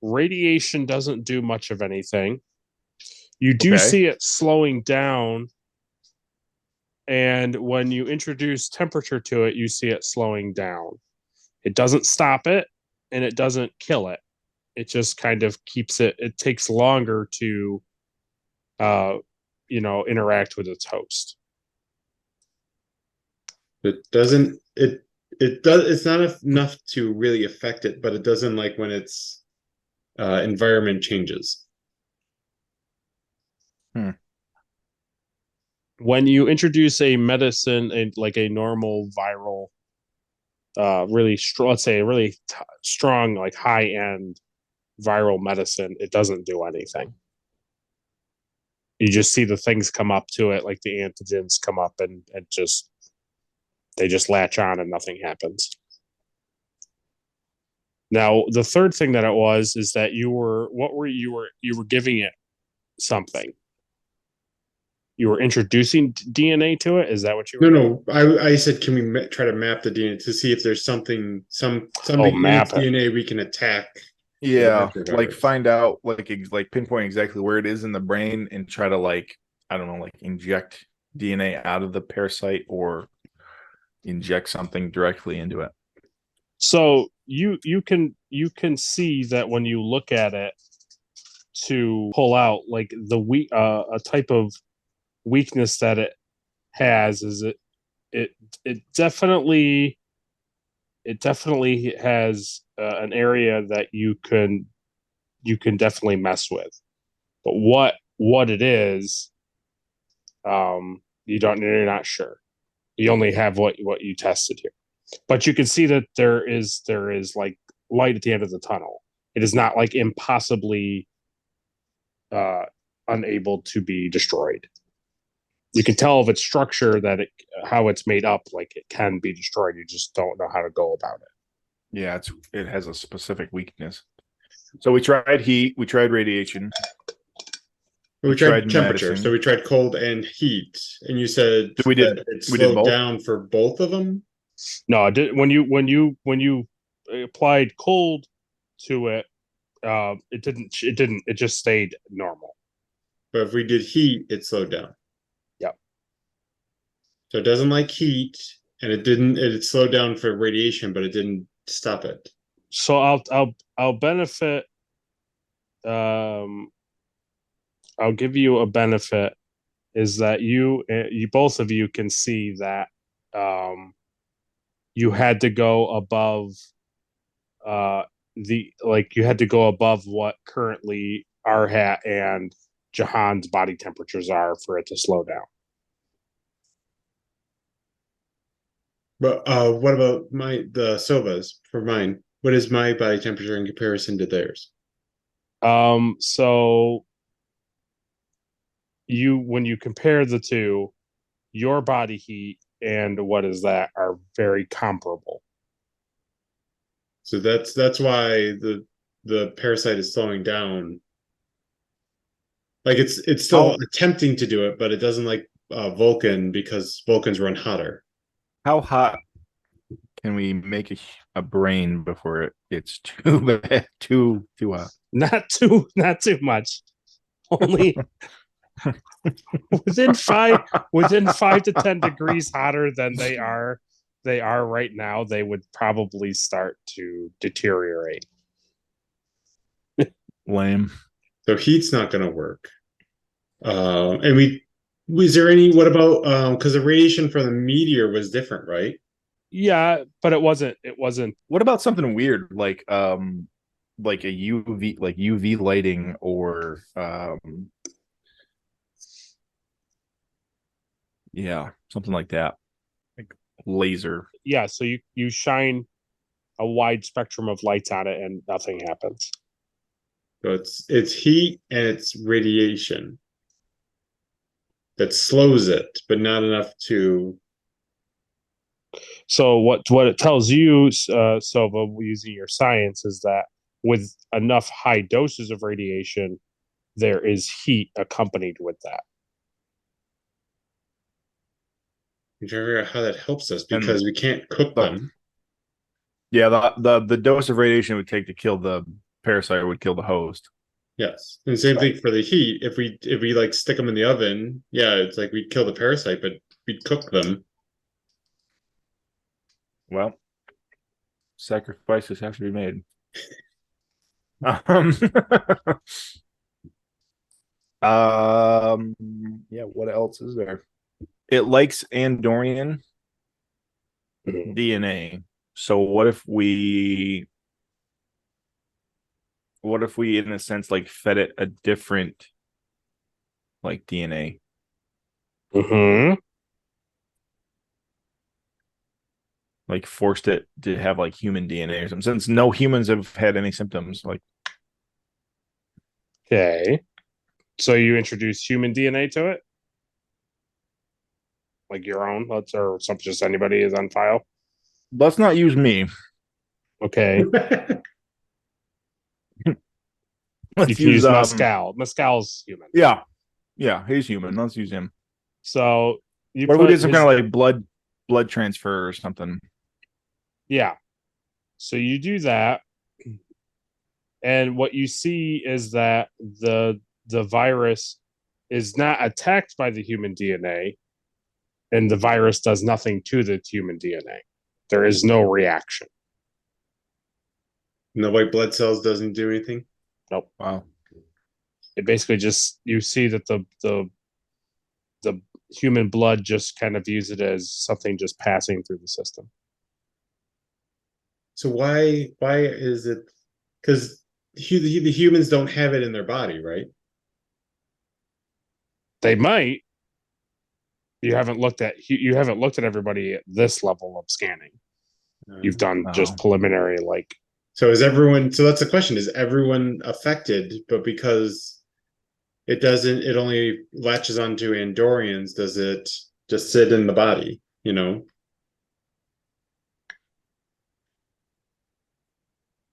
radiation doesn't do much of anything. You do see it slowing down, and when you introduce temperature to it, you see it slowing down. It doesn't stop it, and it doesn't kill it. It just kind of keeps it. It takes longer to, interact with its host. It doesn't. It does. It's not enough to really affect it, but it doesn't like when its environment changes. When you introduce a medicine, like a normal viral, really strong, let's say a really strong, like high-end viral medicine, it doesn't do anything. You just see the things come up to it, like the antigens come up, and they just latch on and nothing happens. Now, the third thing that it was is that you were giving it something. You were introducing DNA to it. Is that what you were? No. I said, can we try to map the DNA to see if there's something in its DNA we can attack? Yeah, like find out, like pinpoint exactly where it is in the brain, and try to like inject DNA out of the parasite or inject something directly into it. So you can see that when you look at it, to pull out like a type of weakness that it has is it definitely has an area that you can definitely mess with, but what it is, you're not sure. You only have what you tested here, but you can see that there is like light at the end of the tunnel. It is not like impossibly unable to be destroyed. You can tell of its structure that how it's made up, like it can be destroyed. You just don't know how to go about it. Yeah, it has a specific weakness. So we tried heat, we tried radiation. We tried temperature, medicine. So we tried cold and heat, and you said it slowed down for both of them. No, I did. When you applied cold to it, it didn't. It just stayed normal. But if we did heat, it slowed down. Yep. So it doesn't like heat, and it didn't. It slowed down for radiation, but it didn't stop it. So I'll benefit. I'll give you a benefit, is that you both of you can see that you had to go above you had to go above what currently Arhat and Jhon's body temperatures are for it to slow down. But what about the Sova's for mine? What is my body temperature in comparison to theirs? So when you compare the two, your body heat and what is that are very comparable. So that's why the parasite is slowing down. Like it's still attempting to do it, but it doesn't like Vulcan, because Vulcans run hotter. How hot can we make a brain before it gets too bad, too hot? Not too much. Only within 5 to 10 degrees hotter than they are right now, they would probably start to deteriorate. Lame. So heat's not going to work. And was there any? What about because the radiation for the meteor was different, right? Yeah, but it wasn't. What about something weird like a UV lighting, or yeah, something like that, like laser. Yeah, so you shine a wide spectrum of lights on it and nothing happens. So it's heat and it's radiation that slows it, but not enough to. So what it tells you, Sova, using your science, is that with enough high doses of radiation, there is heat accompanied with that. I'm trying to figure out how that helps us, because we can't cook them. Yeah, the dose of radiation it would take to kill the parasite would kill the host. Yes, and same thing for the heat. If we like stick them in the oven, yeah, it's like we'd kill the parasite, but we'd cook them. Well, sacrifices have to be made. Yeah, what else is there? It likes Andorian DNA. So what if we in a sense like fed it a different like DNA? Mm-hmm. Like forced it to have like human DNA or something, since no humans have had any symptoms. Like, okay, so you introduce human DNA to it, like your own, or something, just anybody is on file. Let's not use me. Okay. Let's you can use Mescal. Mescal's human. Yeah, he's human. Let's use him. So what if we did some kind of like blood transfer or something? Yeah. So you do that, and what you see is that the virus is not attacked by the human DNA, and the virus does nothing to the human DNA. There is no reaction. And the white blood cells doesn't do anything? Nope. Wow. It basically just, you see that the human blood just kind of views it as something just passing through the system. So why is it? Because the humans don't have it in their body, right? They might. You haven't looked at everybody at this level of scanning. You've done just preliminary, like. So is everyone? So that's the question: is everyone affected? But because it doesn't, it only latches onto Andorians. Does it just sit in the body? You know.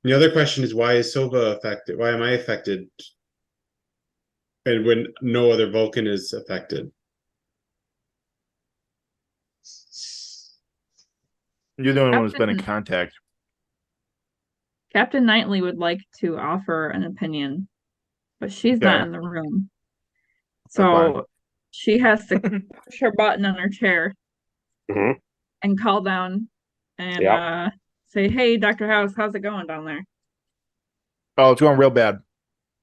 The other question is, why is Sova affected? Why am I affected? And when no other Vulcan is affected? You're the only one who's been in contact. Captain Knightley would like to offer an opinion, but she's not in the room. So she has to push her button on her chair and call down and say, "Hey, Dr. House, how's it going down there?" Oh, it's going real bad.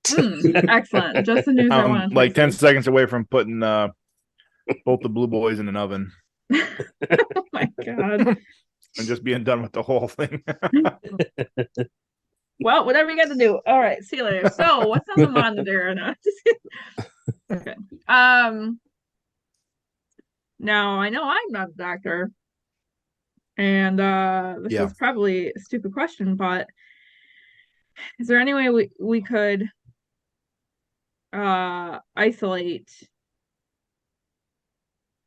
Excellent. Just the news I want. Like 10 seconds away from putting both the blue boys in an oven. Oh my god. And just being done with the whole thing. Well, whatever you got to do. All right, see you later. So, what's on the monitor? No, okay. Now I know I'm not a doctor, and this is probably a stupid question, but is there any way we could isolate?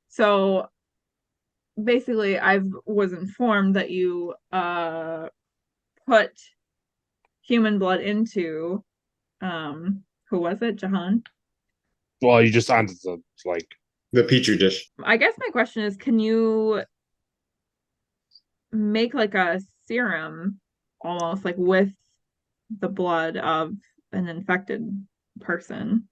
So basically, I was informed that you put human blood into who was it, Jhon? Well, you just onto the petri dish. I guess my question is, can you make like a serum almost like with the blood of an infected person?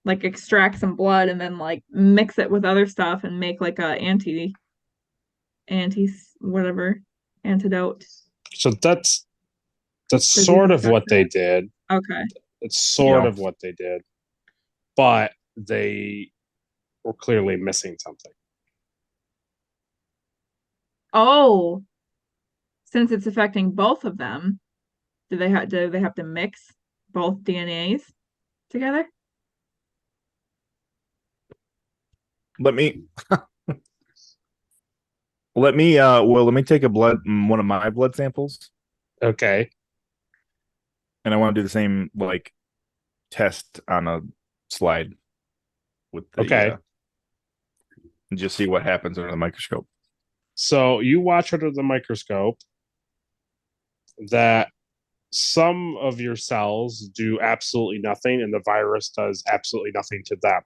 Like extract some blood and then like mix it with other stuff and make like a whatever antidote. So that's sort of what they did. Okay. It's sort of what they did, but they were clearly missing something. Oh, since it's affecting both of them, do they have to mix both DNAs together? Let me take one of my blood samples. Okay. And I want to do the same like test on a slide with the and just see what happens under the microscope. So you watch under the microscope that some of your cells do absolutely nothing and the virus does absolutely nothing to them.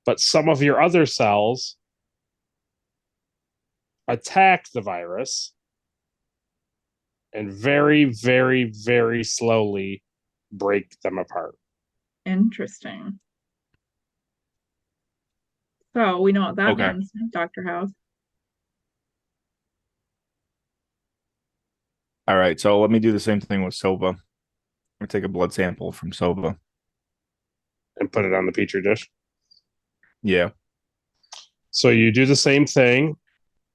But some of your other cells attack the virus and very, very, very slowly break them apart. Interesting. So we know what that means, Dr. House. All right, so let me do the same thing with Sova. I'll take a blood sample from Sova. And put it on the petri dish? Yeah. So you do the same thing,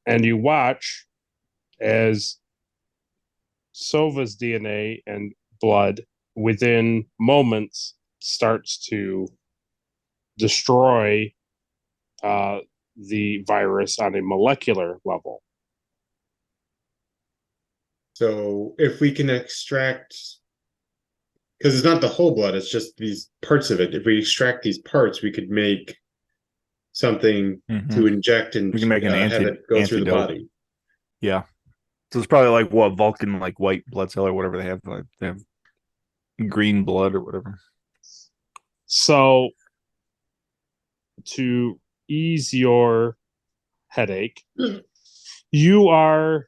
and you watch as Sova's DNA and blood within moments starts to destroy the virus on a molecular level. So if we can extract, because it's not the whole blood, it's just these parts of it. If we extract these parts, we could make something to inject and we can make an have it go through the body. Yeah. So it's probably like what Vulcan, like white blood cell or whatever they have. Like they have green blood or whatever. So to ease your headache, you are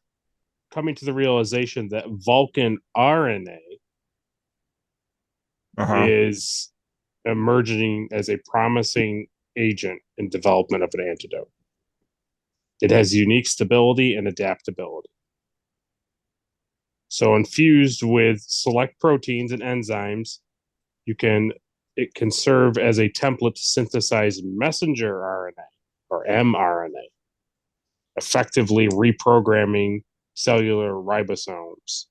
coming to the realization that Vulcan RNA is emerging as a promising agent in development of an antidote. It has unique stability and adaptability. So infused with select proteins and enzymes, you can it can serve as a template to synthesize messenger RNA or mRNA, effectively reprogramming cellular ribosomes.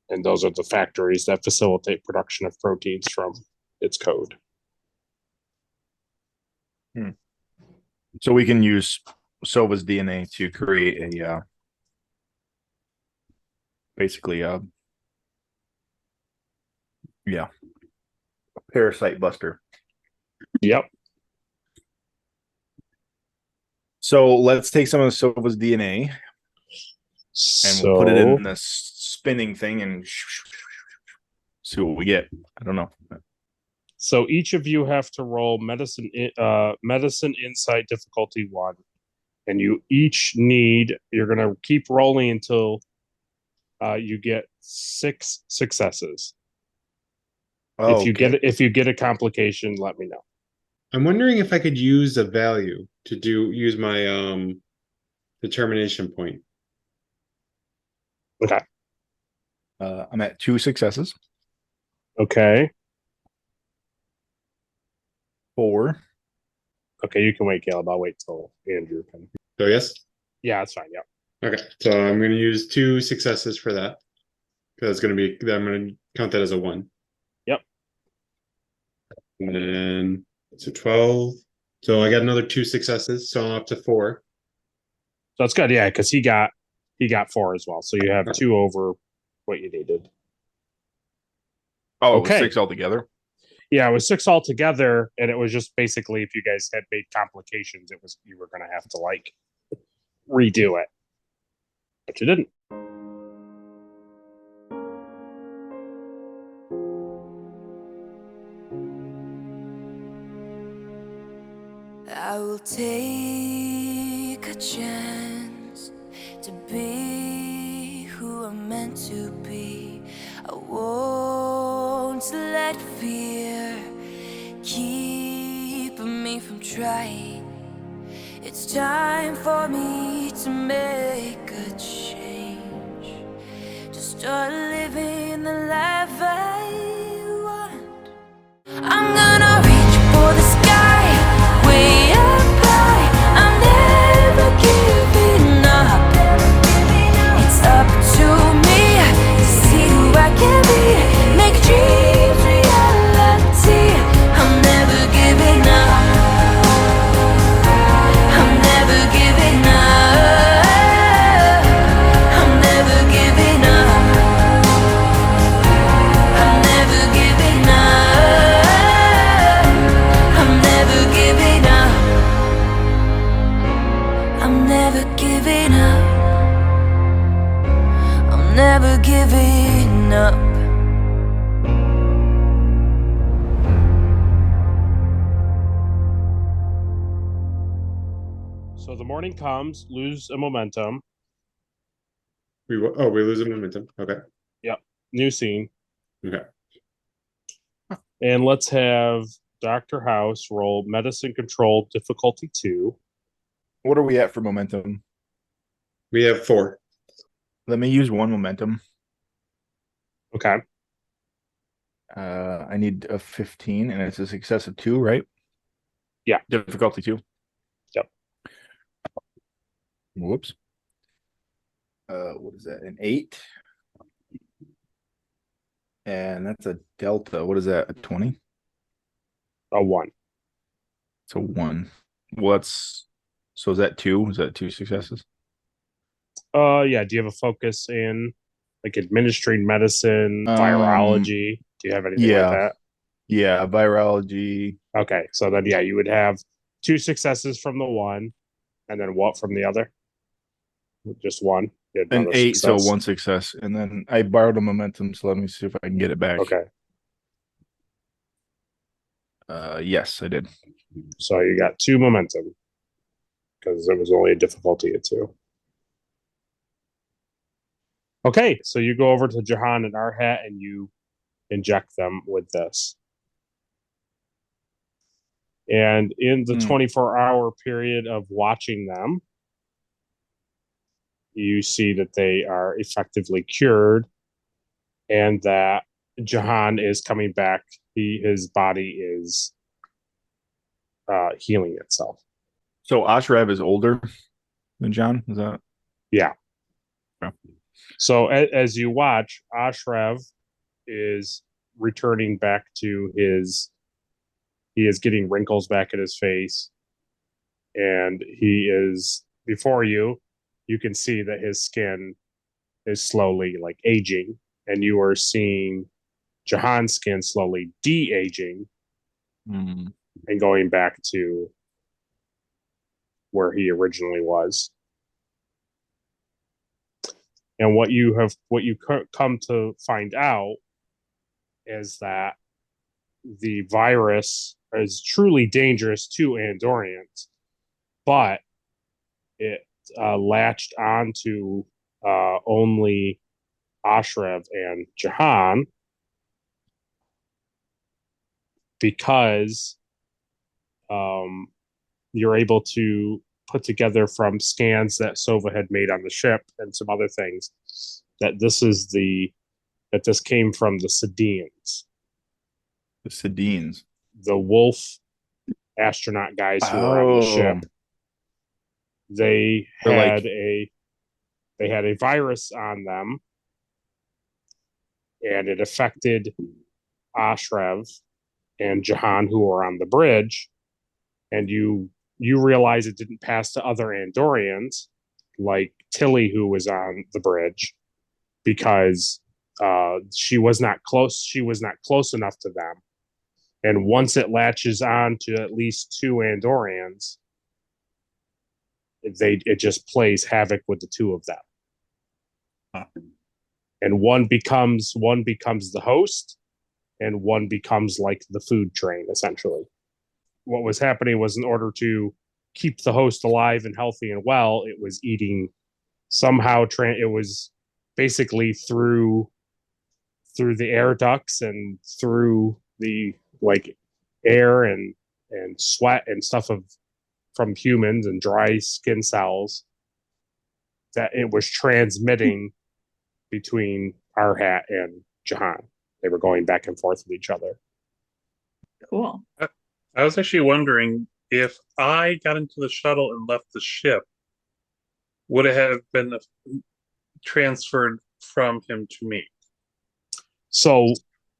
And those are the factories that facilitate production of proteins from its code. So we can use Sova's DNA to create a basically a parasite buster. Yep. So let's take some of Sova's DNA and we'll put it in this spinning thing and see what we get. I don't know. So each of you have to roll medicine insight difficulty 1. And you each you're gonna keep rolling until you get 6 successes. Oh, if you get a complication, let me know. I'm wondering if I could use a value to use my determination point. Okay. I'm at 2 successes. Okay. 4. Okay, you can wait, Caleb. I'll wait till Andrew can. So yes? Yeah, that's fine. Yeah. Okay. So I'm going to use 2 successes for that. Because I'm going to count that as a 1. Yep. And then it's a 12. So I got another 2 successes. So I'm up to 4. So that's good. Yeah, because he got 4 as well. So you have 2 over what you needed. Oh, okay. 6 altogether. Yeah, it was 6 altogether, and it was just basically if you guys had made complications, you were going to have to like redo it, but you didn't. I will take a chance to be who I'm meant to be. I won't let fear keep me from trying. It's time for me to make a change, to start living the life I want. I'm gonna reach for the sky, way up high. I'm never giving up. It's up to me to see who I can be, make dreams reality. I'm never giving up. I'm never giving up. I'm never giving up. I'm never giving up. I'm never giving up. I'm never giving up. I'm never giving up. So the morning comes, lose a momentum. We lose a momentum. Okay. Yep. New scene. Okay. And let's have Dr. House roll medicine control difficulty 2. What are we at for momentum? We have 4. Let me use 1 momentum. Okay. I need a 15, and it's a success of 2, right? Yeah. Difficulty 2. Yep. Whoops. What is that? An 8. And that's a delta. What is that? A 20? A 1. It's a 1. Well, so is that 2? Is that 2 successes? Yeah. Do you have a focus in like administering medicine, virology? Do you have anything like that? Yeah, virology. Okay. So then you would have 2 successes from the 1, and then what from the other? Just 1. An 8, so 1 success. And then I borrowed a momentum, so let me see if I can get it back. Okay. Yes, I did. So you got 2 momentum because it was only a difficulty of 2. Okay, so you go over to Jhon and Arhat and you inject them with this. And in the 24-hour period of watching them, you see that they are effectively cured and that Jhon is coming back. His body is healing itself. So Ashrav is older than Jhon. Is that? Yeah. Okay. So as you watch, Ashrav is returning back to his. He is getting wrinkles back in his face, and he is before you. You can see that his skin is slowly like aging, and you are seeing Jhon's skin slowly de-aging and going back to where he originally was. And what you come to find out is that the virus is truly dangerous to Andorians, but it latched onto only Ashrav and Jhon because you're able to put together from scans that Sova had made on the ship and some other things that this came from the Sideans. The Sideans. The wolf astronaut guys who were on the ship. They had a virus on them, and it affected Ashrav and Jhon, who were on the bridge. And you realize it didn't pass to other Andorians, like Tilly, who was on the bridge, because she was not close. She was not close enough to them. And once it latches on to at least 2 Andorians, it just plays havoc with the 2 of them. Huh. And one becomes the host, and one becomes like the food train, essentially. What was happening was, in order to keep the host alive and healthy and well, it was eating somehow. It was basically through the air ducts and through the air and sweat and stuff from humans and dry skin cells that it was transmitting between Arhat and Jhon. They were going back and forth with each other. Cool. I was actually wondering, if I got into the shuttle and left the ship, would it have been transferred from him to me? So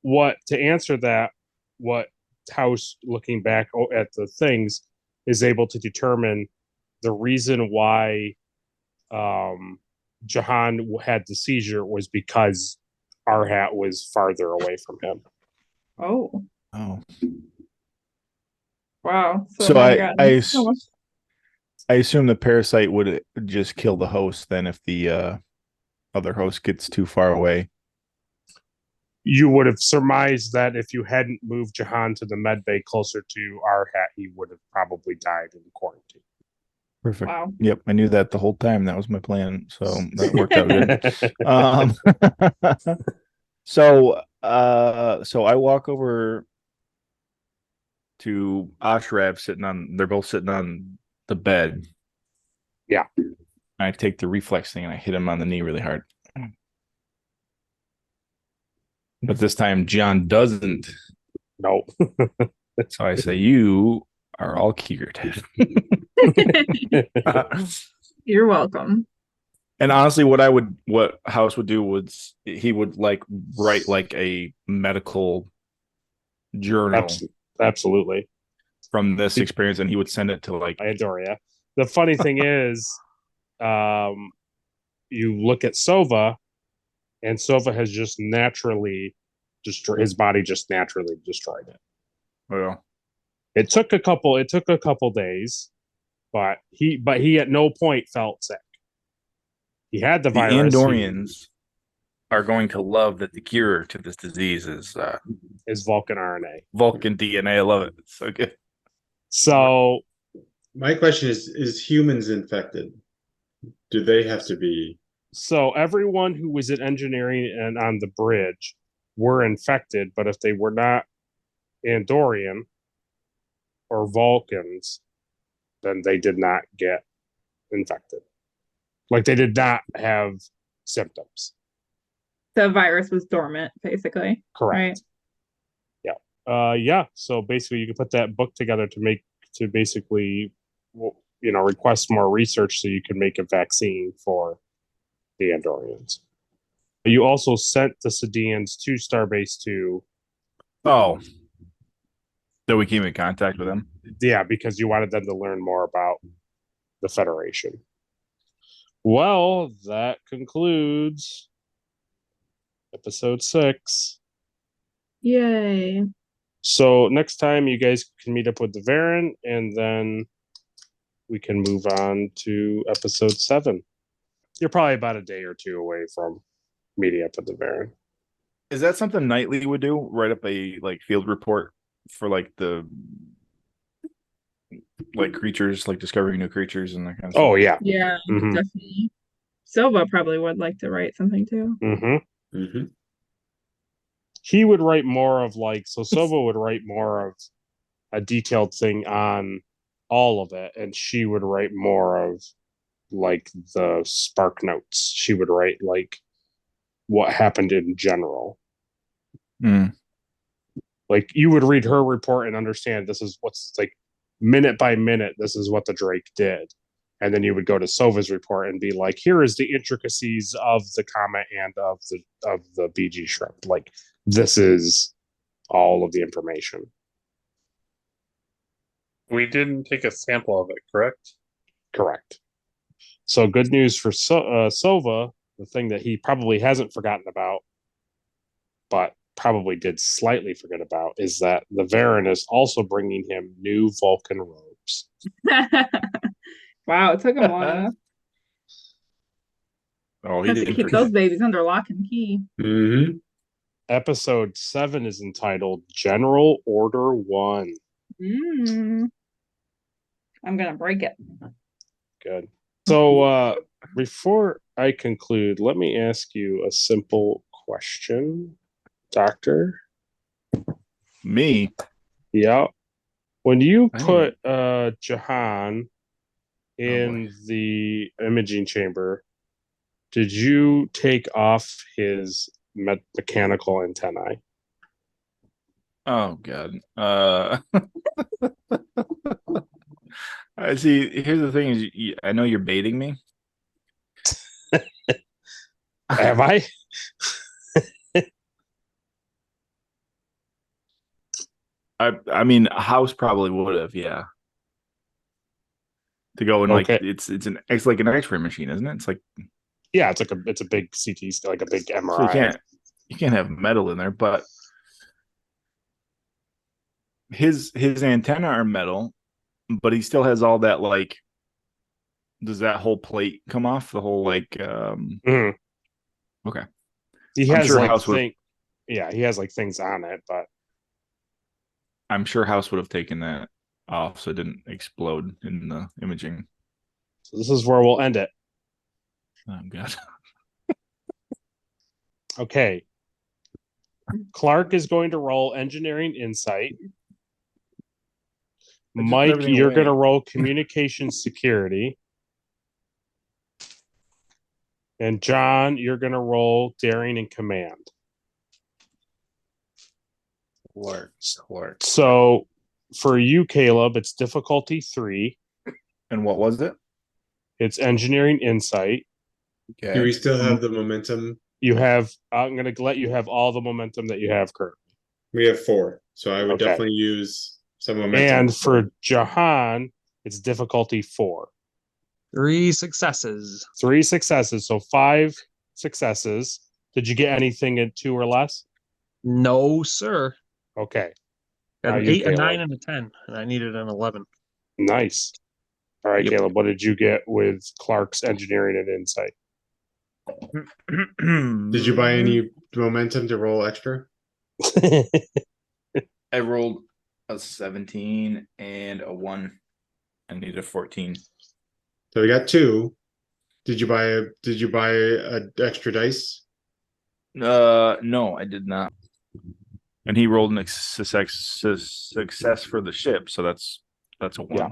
to answer that, what Taos, looking back at the things, is able to determine the reason why Jhon had the seizure was because Arhat was farther away from him. Oh. Oh. Wow. So I assume the parasite would just kill the host then if the other host gets too far away. You would have surmised that if you hadn't moved Jhon to the med bay closer to Arhat, he would have probably died in quarantine. Perfect. Wow. Yep, I knew that the whole time. That was my plan, so that worked out good. So I walk over to Ashrav they're both sitting on the bed. Yeah. I take the reflex thing and I hit him on the knee really hard. But this time Jhon doesn't. No. So I say, you are all cured. You're welcome. And honestly, what House would do was he would write a medical journal. Absolutely. From this experience, and he would send it to Andoria. The funny thing is, you look at Sova, and Sova has just naturally his body just naturally destroyed it. Well, it took a couple days, but he at no point felt sick. He had the virus. The Andorians are going to love that the cure to this disease is Vulcan RNA. Vulcan DNA. I love it. It's so good. So my question is humans infected? Do they have to be? So everyone who was in engineering and on the bridge were infected, but if they were not Andorian or Vulcans, then they did not get infected. They did not have symptoms. the virus was dormant, basically. Correct. Right? Yeah. So basically, you can put that book together to basically, request more research so you can make a vaccine for the Andorians. You also sent the Sadians to Starbase 2. Oh. So we came in contact with them? Yeah, because you wanted them to learn more about the Federation. Well, that concludes episode 6. Yay. So next time you guys can meet up with the Varen, and then we can move on to episode 7. You're probably about a day or two away from meeting up with the Varen. Is that something Knightley would do? Write up a field report for the creatures, discovering new creatures and that kind of stuff? Oh yeah. Yeah, Mhm. definitely. Silva probably would like to write something too. Mm-hmm. He would write more of so Silva would write more of a detailed thing on all of it, and she would write more of the spark notes. She would write what happened in general. You would read her report and understand this is what's minute by minute, this is what the Drake did. And then you would go to Silva's report and be like, here is the intricacies of the comet and of the BG shrimp. This is all of the information. We didn't take a sample of it, correct? Correct. So good news for Silva, the thing that he probably hasn't forgotten about, but probably did slightly forget about, is that the Varen is also bringing him new Vulcan robes. Wow, it took him long enough. Oh, he Has to didn't keep forget. those babies under lock and key. Mm-hmm. Episode 7 is entitled General Order 1. I'm gonna break it. Good. So before I conclude, let me ask you a simple question, Doctor. Me? Yeah. When you put Jhon in the imaging chamber, did you take off his mechanical antennae? Oh God. See, here's the thing: is I know you're baiting me. Have I? I mean, a house probably would have, yeah. To go and it's an X-ray machine, isn't it? It's yeah, it's a big CT, a big MRI. So you can't have metal in there, but his antenna are metal, but he still has all that does that whole plate come off? The whole Okay. He I'm has sure House he has things on it, but I'm sure House would have taken that off so it didn't explode in the imaging. So this is where we'll end it. Oh God. Okay. Clark is going to roll engineering insight. Mike, you're going to roll communication security. And Jhon, you're going to roll daring and command. Clark. So for you, Caleb, it's difficulty 3. And what was it? It's engineering insight. Okay. Do we still have the momentum? You have, I'm going to let you have all the momentum that you have currently. We have 4. So I would definitely use some momentum. And for Jhon, it's difficulty 4. 3 successes. 3 successes. So 5 successes. Did you get anything at 2 or less? No, sir. Okay. Got an 8, a 9, and a 10. And I needed an 11. Nice. All right, Yep. Caleb, what did you get with Clark's engineering and insight? Did you buy any momentum to roll extra? I rolled a 17 and a 1. I needed a 14. So we got 2. Did you buy a extra dice? No, I did not. And he rolled an success for the ship, so that's a 1. Yeah.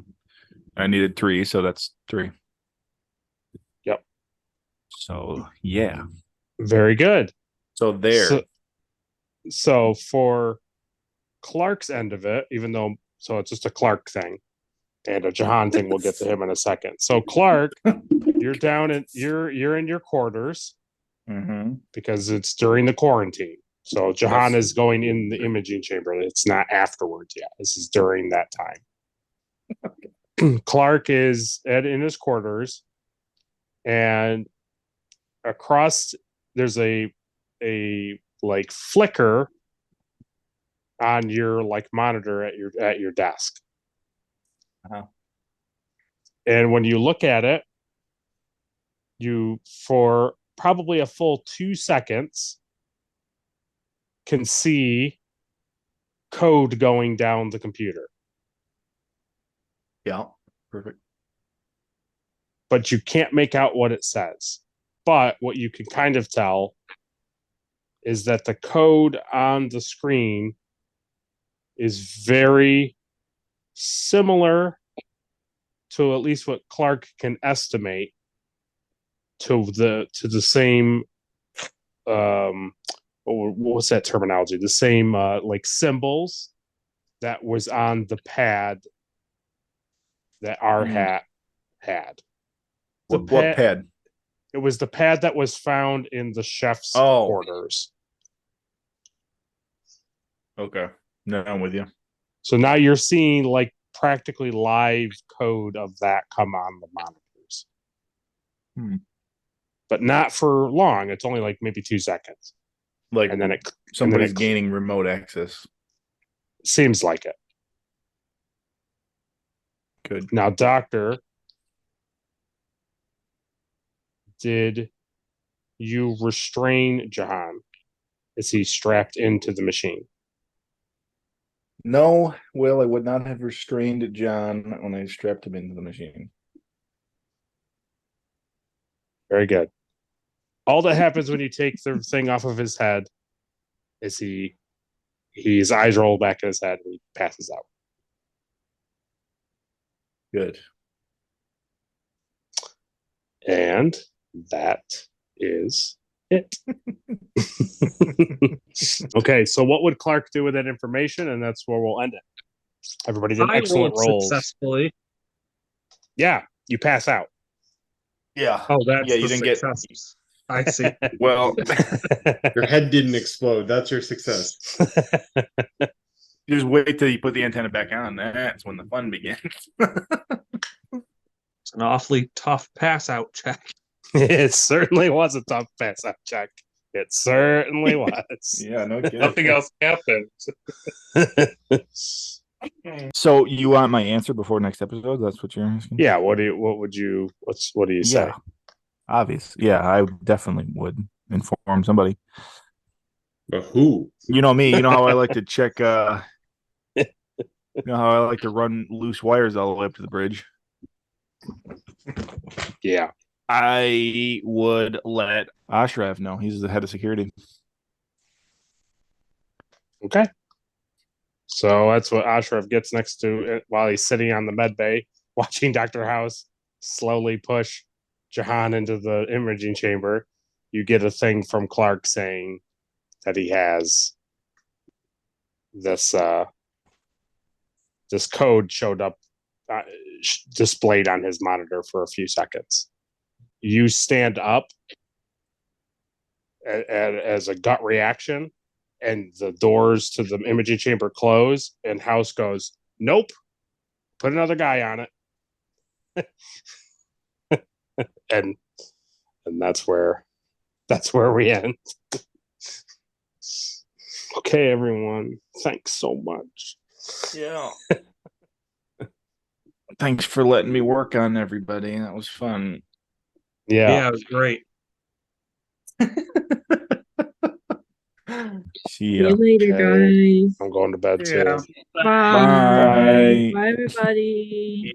I needed 3, so that's 3. Yep. So yeah. Very good. So there. So for Clark's end of it, even though it's just a Clark thing, and a Jhon thing, we'll get to him in a second. So Clark, you're down in you're in your quarters because it's during the quarantine. So Jhon is going in the imaging chamber. It's not afterwards yet. This is during that time. Clark is in his quarters, and across there's a like flicker on your like monitor at your desk. And when you look at it, you for probably a full 2 seconds can see code going down the computer. Yeah, perfect. But you can't make out what it says. But what you can kind of tell is that the code on the screen is very similar to at least what Clark can estimate to the same what's that terminology? The same like symbols that was on the pad that Arhat had. What pad? It was the pad that was found in the chef's quarters. Okay. No, I'm with you. So now you're seeing like practically live code of that come on the monitors. But not for long. It's only like maybe 2 seconds. Like, and then somebody's gaining remote access. Seems like it. Good. Now, Doctor, did you restrain Jhon? Is he strapped into the machine? No, Will, I would not have restrained Jhon when I strapped him into the machine. Very good. All that happens when you take the thing off of his head is his eyes roll back in his head and he passes out. Good. And that is it. Okay, so what would Clark do with that information? And that's where we'll end it. Everybody did excellent rolls. Successfully. Yeah, you pass out. Yeah. Oh, that's you didn't success. I see. Well, your head didn't explode. That's your success. You just wait till you put the antenna back on. That's when the fun begins. It's an awfully tough pass out check. It certainly was a tough pass out check. It certainly was. Yeah, no kidding. Nothing else happened. So you want my answer before next episode? That's what you're asking? Yeah. What do you say? Yeah, obvious. Yeah, I definitely would inform somebody. But who? You know me. You know how I like to check. You know how I like to run loose wires all the way up to the bridge. Yeah. I would let Ashraf know. He's the head of security. Okay. So that's what Ashraf gets next to it while he's sitting on the med bay watching Dr. House slowly push Jhon into the imaging chamber. You get a thing from Clark saying that he has this this code showed up displayed on his monitor for a few seconds. You stand up as a gut reaction, and the doors to the imaging chamber close, and House goes, "Nope, put another guy on it." and that's where we end. Okay, everyone, thanks so much. Yeah. Thanks for letting me work on everybody. That was fun. Yeah, it was great. See you later, guys. I'm going to bed too. Bye. Bye. Bye, everybody.